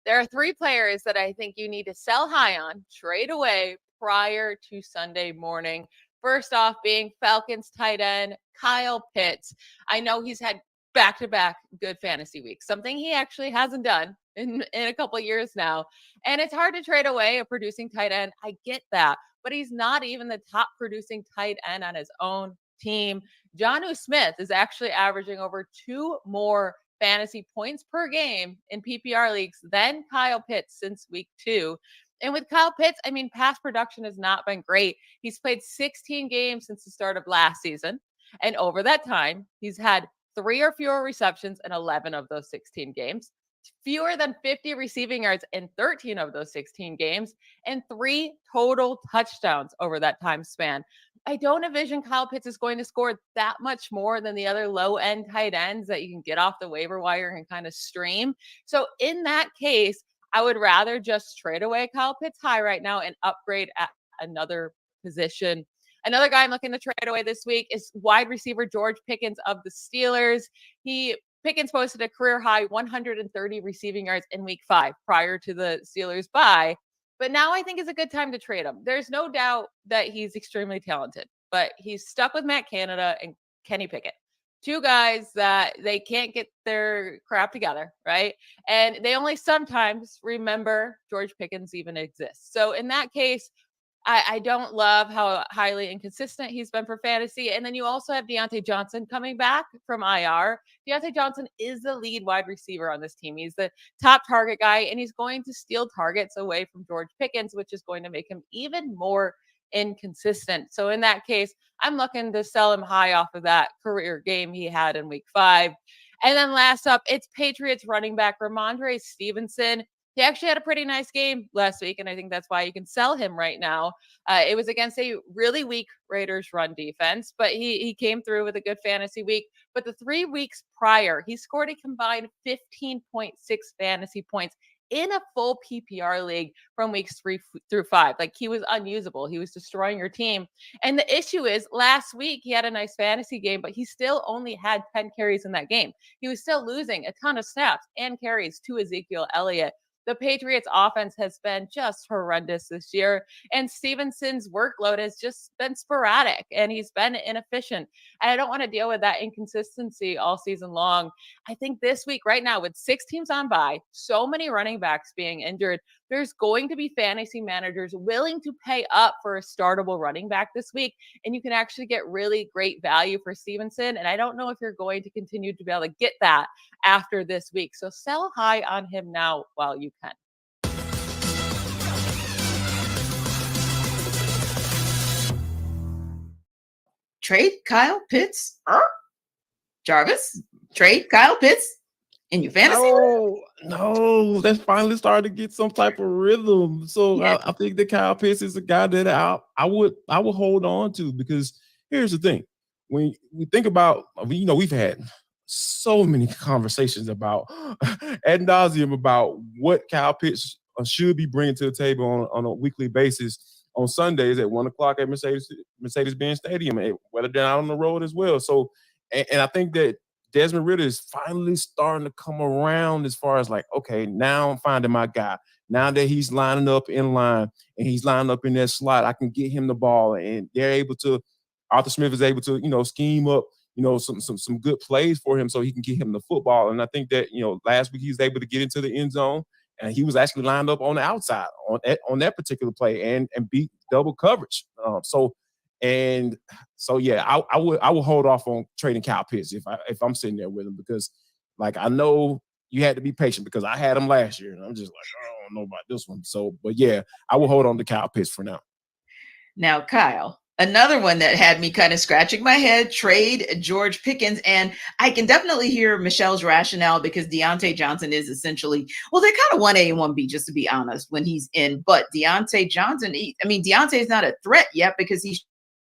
K: There are 3 players that I think you need to sell high on, trade away prior to Sunday morning. First off, being Falcons tight end Kyle Pitts. I know he's had back-to-back good fantasy weeks, something he actually hasn't done in a couple of years now. And it's hard to trade away a producing tight end. I get that, but he's not even the top producing tight end on his own team. Jonnu Smith is actually averaging over 2 more fantasy points per game in PPR leagues than Kyle Pitts since week 2. And with Kyle Pitts, I mean, pass production has not been great. He's played 16 games since the start of last season. And over that time, he's had 3 or fewer receptions in 11 of those 16 games, fewer than 50 receiving yards in 13 of those 16 games, and 3 total touchdowns over that time span. I don't envision Kyle Pitts is going to score that much more than the other low-end tight ends that you can get off the waiver wire and kind of stream. So in that case, I would rather just trade away Kyle Pitts high right now and upgrade at another position. Another guy I'm looking to trade away this week is wide receiver George Pickens of the Steelers. Pickens posted a career high 130 receiving yards in week 5 prior to the Steelers bye. But now I think is a good time to trade him. There's no doubt that he's extremely talented, but he's stuck with Matt Canada and Kenny Pickett. 2 guys that they can't get their crap together, right? And they only sometimes remember George Pickens even exists. So in that case, I don't love how highly inconsistent he's been for fantasy. And then you also have Deontay Johnson coming back from IR. Deontay Johnson is the lead wide receiver on this team. He's the top target guy, and he's going to steal targets away from George Pickens, which is going to make him even more inconsistent. So in that case, I'm looking to sell him high off of that career game he had in week 5. And then last up, it's Patriots running back Ramondre Stevenson. He actually had a pretty nice game last week, and I think that's why you can sell him right now. It was against a really weak Raiders run defense, but he came through with a good fantasy week. But the 3 weeks prior, he scored a combined 15.6 fantasy points in a full PPR league from weeks 3 through 5. Like, he was unusable. He was destroying your team. And the issue is last week he had a nice fantasy game, but he still only had 10 carries in that game. He was still losing a ton of snaps and carries to Ezekiel Elliott. The Patriots offense has been just horrendous this year, and Stevenson's workload has just been sporadic, and he's been inefficient. And I don't want to deal with that inconsistency all season long. I think this week right now, with 6 teams on bye, so many running backs being injured, there's going to be fantasy managers willing to pay up for a startable running back this week, and you can actually get really great value for Stevenson. And I don't know if you're going to continue to be able to get that after this week. So sell high on him now while you can.
A: Trade Kyle Pitts. Jarvis, trade Kyle Pitts in your fantasy.
D: No, that's finally starting to get some type of rhythm. So
A: Yeah.
D: I think that Kyle Pitts is a guy that I would hold on to, because here's the thing. When we think about, we've had so many conversations about ad nauseum about what Kyle Pitts should be bringing to the table on a weekly basis on Sundays at 1:00 at Mercedes-Benz Stadium, whether they're out on the road as well. So, and I think that Desmond Ridder is finally starting to come around as far as like, okay, now I'm finding my guy. Now that he's lining up in line and he's lining up in that slot, I can get him the ball, and Arthur Smith is able to, scheme up, some good plays for him so he can get him the football. And I think that, last week he was able to get into the end zone, and he was actually lined up on the outside on that particular play and beat double coverage. So yeah, I would hold off on trading Kyle Pitts if I'm sitting there with him, because like I know you had to be patient because I had him last year and I'm just like, I don't know about this one. So, but yeah, I will hold on to Kyle Pitts for now.
A: Now, Kyle, another one that had me kind of scratching my head, trade George Pickens. And I can definitely hear Michelle's rationale, because Deontay Johnson is essentially, well, they're kind of 1A and 1B, just to be honest, when he's in. But Deontay Johnson, Deontay is not a threat yet because he's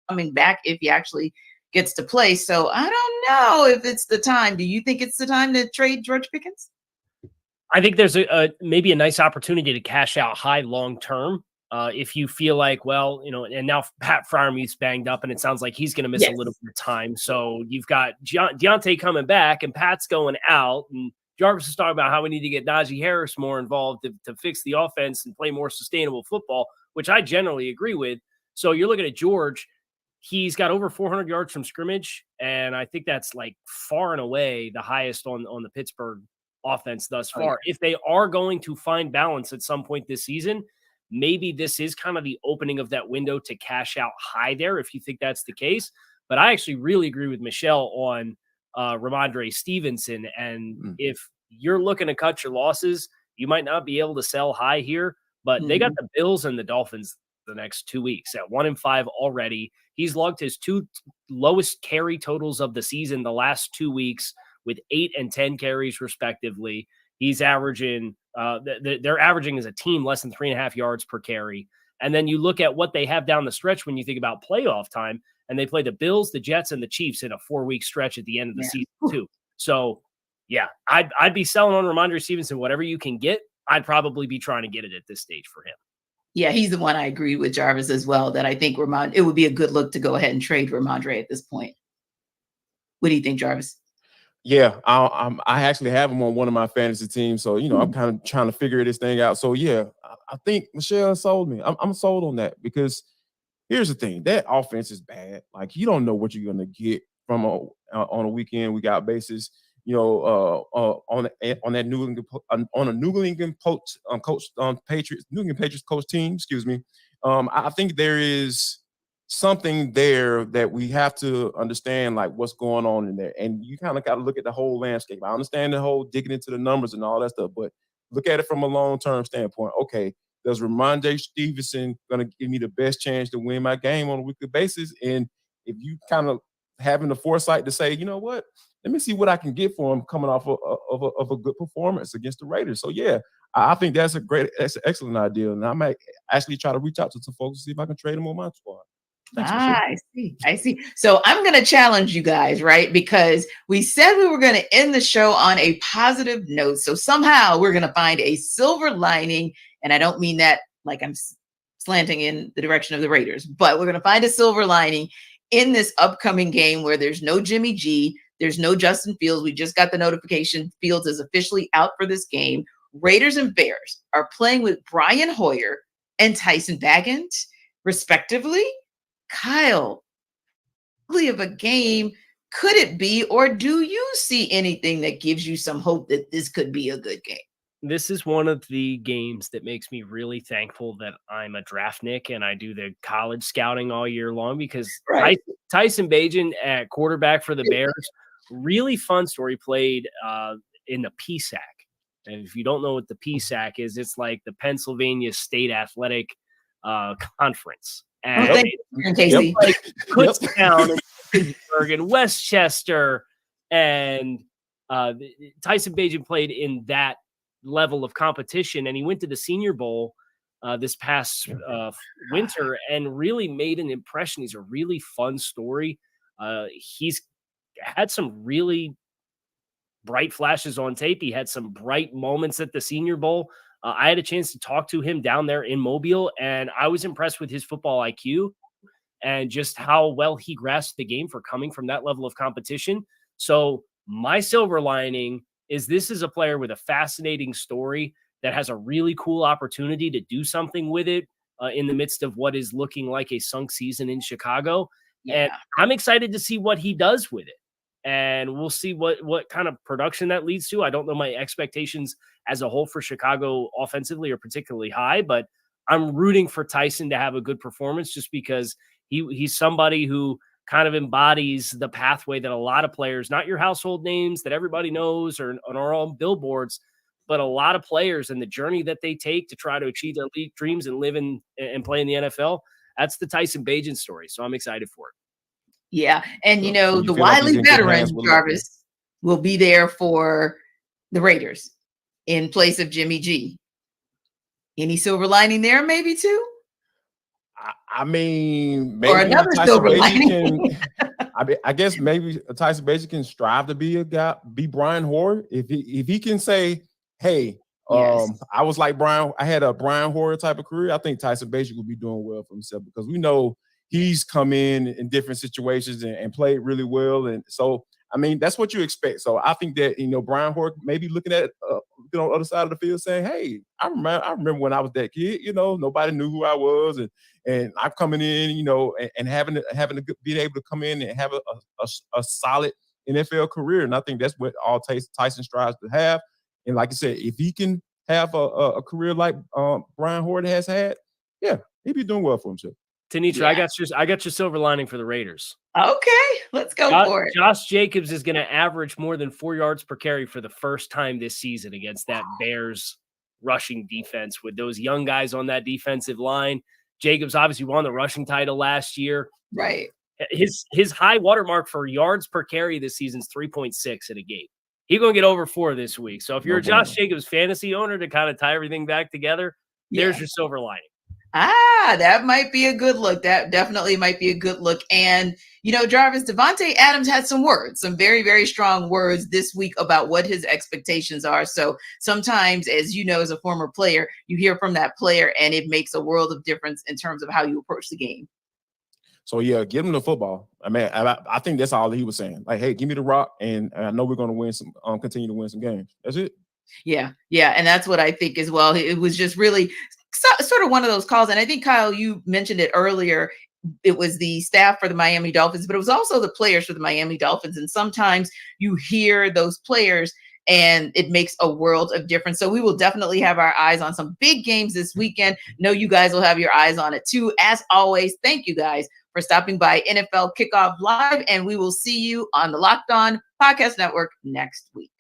A: coming back if he actually gets to play. So I don't know if it's the time. Do you think it's the time to trade George Pickens?
E: I think there's maybe a nice opportunity to cash out high long term. If you feel like, well, and now Pat Freiermuth's banged up and it sounds like he's going to miss a little bit of time. So you've got Deontay coming back and Pat's going out, and Jarvis is talking about how we need to get Najee Harris more involved to fix the offense and play more sustainable football, which I generally agree with. So you're looking at George. He's got over 400 yards from scrimmage, and I think that's like far and away the highest on the Pittsburgh offense thus far. If they are going to find balance at some point this season, maybe this is kind of the opening of that window to cash out high there, if you think that's the case. But I actually really agree with Michelle on Ramondre Stevenson. And if you're looking to cut your losses, you might not be able to sell high here, But they got the Bills and the Dolphins the next 2 weeks at 1-5 already. He's logged his 2 lowest carry totals of the season the last 2 weeks with 8 and 10 carries respectively. He's averaging they're averaging as a team less than 3.5 yards per carry. And then you look at what they have down the stretch when you think about playoff time, and they play the Bills, the Jets, and the Chiefs in a 4-week stretch at the end of the season too. So yeah, I'd be selling on Ramondre Stevenson, whatever you can get. I'd probably be trying to get it at this stage for him.
A: Yeah, he's the one I agree with Jarvis as well, that I think it would be a good look to go ahead and trade Ramondre at this point. What do you think, Jarvis?
D: Yeah, I actually have him on one of my fantasy teams. So, I'm kind of trying to figure this thing out. So, yeah, I think Michelle sold me. I'm sold on that because here's the thing. That offense is bad. Like, you don't know what you're going to get from on a weekend we got basis. On a New England Patriots coach team. Excuse me. I think there is something there that we have to understand, like what's going on in there, and you kind of got to look at the whole landscape. I understand the whole digging into the numbers and all that stuff, but look at it from a long-term standpoint. Okay, does Ramondre Stevenson going to give me the best chance to win my game on a weekly basis? And if you kind of having the foresight to say, you know what, let me see what I can get for him coming off of a good performance against the Raiders. So, yeah, I think that's an excellent idea. And I might actually try to reach out to some folks to see if I can trade him on my squad.
A: I see. So I'm going to challenge you guys, right? Because we said we were going to end the show on a positive note. So somehow we're going to find a silver lining. And I don't mean that like I'm slanting in the direction of the Raiders, but we're going to find a silver lining in this upcoming game where there's no Jimmy G. There's no Justin Fields. We just got the notification Fields is officially out for this game. Raiders and Bears are playing with Brian Hoyer and Tyson Bagent, respectively. Kyle, ugly of a game could it be, or do you see anything that gives you some hope that this could be a good game?
E: This is one of the games that makes me really thankful that I'm a draftnik and I do the college scouting all year long, because Tyson Bagent at quarterback for the Bears, really fun story, played in the PSAC. And if you don't know what the PSAC is, it's like the Pennsylvania State Athletic Conference. And
A: Casey.
E: Like Kutztown and Pittsburgh and Westchester, and Tyson Bagent played in that level of competition, and he went to the Senior Bowl this past winter and really made an impression. He's a really fun story. He's had some really bright flashes on tape. He had some bright moments at the Senior Bowl. I had a chance to talk to him down there in Mobile, and I was impressed with his football IQ and just how well he grasped the game for coming from that level of competition. So my silver lining is this is a player with a fascinating story that has a really cool opportunity to do something with it in the midst of what is looking like a sunk season in Chicago. Yeah. And I'm excited to see what he does with it. And we'll see what kind of production that leads to. I don't know my expectations as a whole for Chicago offensively are particularly high, but I'm rooting for Tyson to have a good performance just because he's somebody who kind of embodies the pathway that a lot of players, not your household names that everybody knows or on our own billboards, but a lot of players and the journey that they take to try to achieve their league dreams and live in and play in the NFL. That's the Tyson Bagent story. So I'm excited for it.
A: Yeah. And, so the wily veteran, Jarvis, will be there for the Raiders in place of Jimmy G. Any silver lining there, maybe too?
D: I mean, maybe
A: or another silver lining.
D: I guess maybe Tyson Bagent can strive to be Brian Hoyer. If he can say, hey, I was like Brian, I had a Brian Hoyer type of career, I think Tyson Bagent would be doing well for himself, because we know he's come in different situations and played really well. And so, I mean, that's what you expect. So I think that, Brian Hoyer maybe looking at, on the other side of the field saying, hey, I remember when I was that kid, nobody knew who I was. And I'm coming in, and having a good, being able to come in and have a solid NFL career. And I think that's what all Tyson strives to have. And like I said, if he can have a career like Brian Hoyer has had, yeah, he'd be doing well for himself.
E: Tanitra, I got your silver lining for the Raiders.
A: Okay, let's go for it.
E: Josh Jacobs is going to average more than 4 yards per carry for the first time this season against that Bears rushing defense with those young guys on that defensive line. Jacobs obviously won the rushing title last year.
A: Right.
E: His high watermark for yards per carry this season is 3.6 in a game. He's going to get over 4 this week. So if you're a Josh Jacobs fantasy owner, to kind of tie everything back together, there's your silver lining.
A: That might be a good look. That definitely might be a good look. And, Jarvis, Devontae Adams had some words, some very, very strong words this week about what his expectations are. So sometimes, as you know, as a former player, you hear from that player and it makes a world of difference in terms of how you approach the game.
D: So, yeah, give him the football. I mean, I think that's all he was saying. Like, hey, give me the rock, and I know we're going to win some, continue to win some games. That's it.
A: Yeah. And that's what I think as well. It was just really sort of one of those calls. And I think, Kyle, you mentioned it earlier. It was the staff for the Miami Dolphins, but it was also the players for the Miami Dolphins. And sometimes you hear those players and it makes a world of difference. So we will definitely have our eyes on some big games this weekend. Know you guys will have your eyes on it too. As always, thank you guys for stopping by NFL Kickoff Live, and we will see you on the Locked On Podcast Network next week.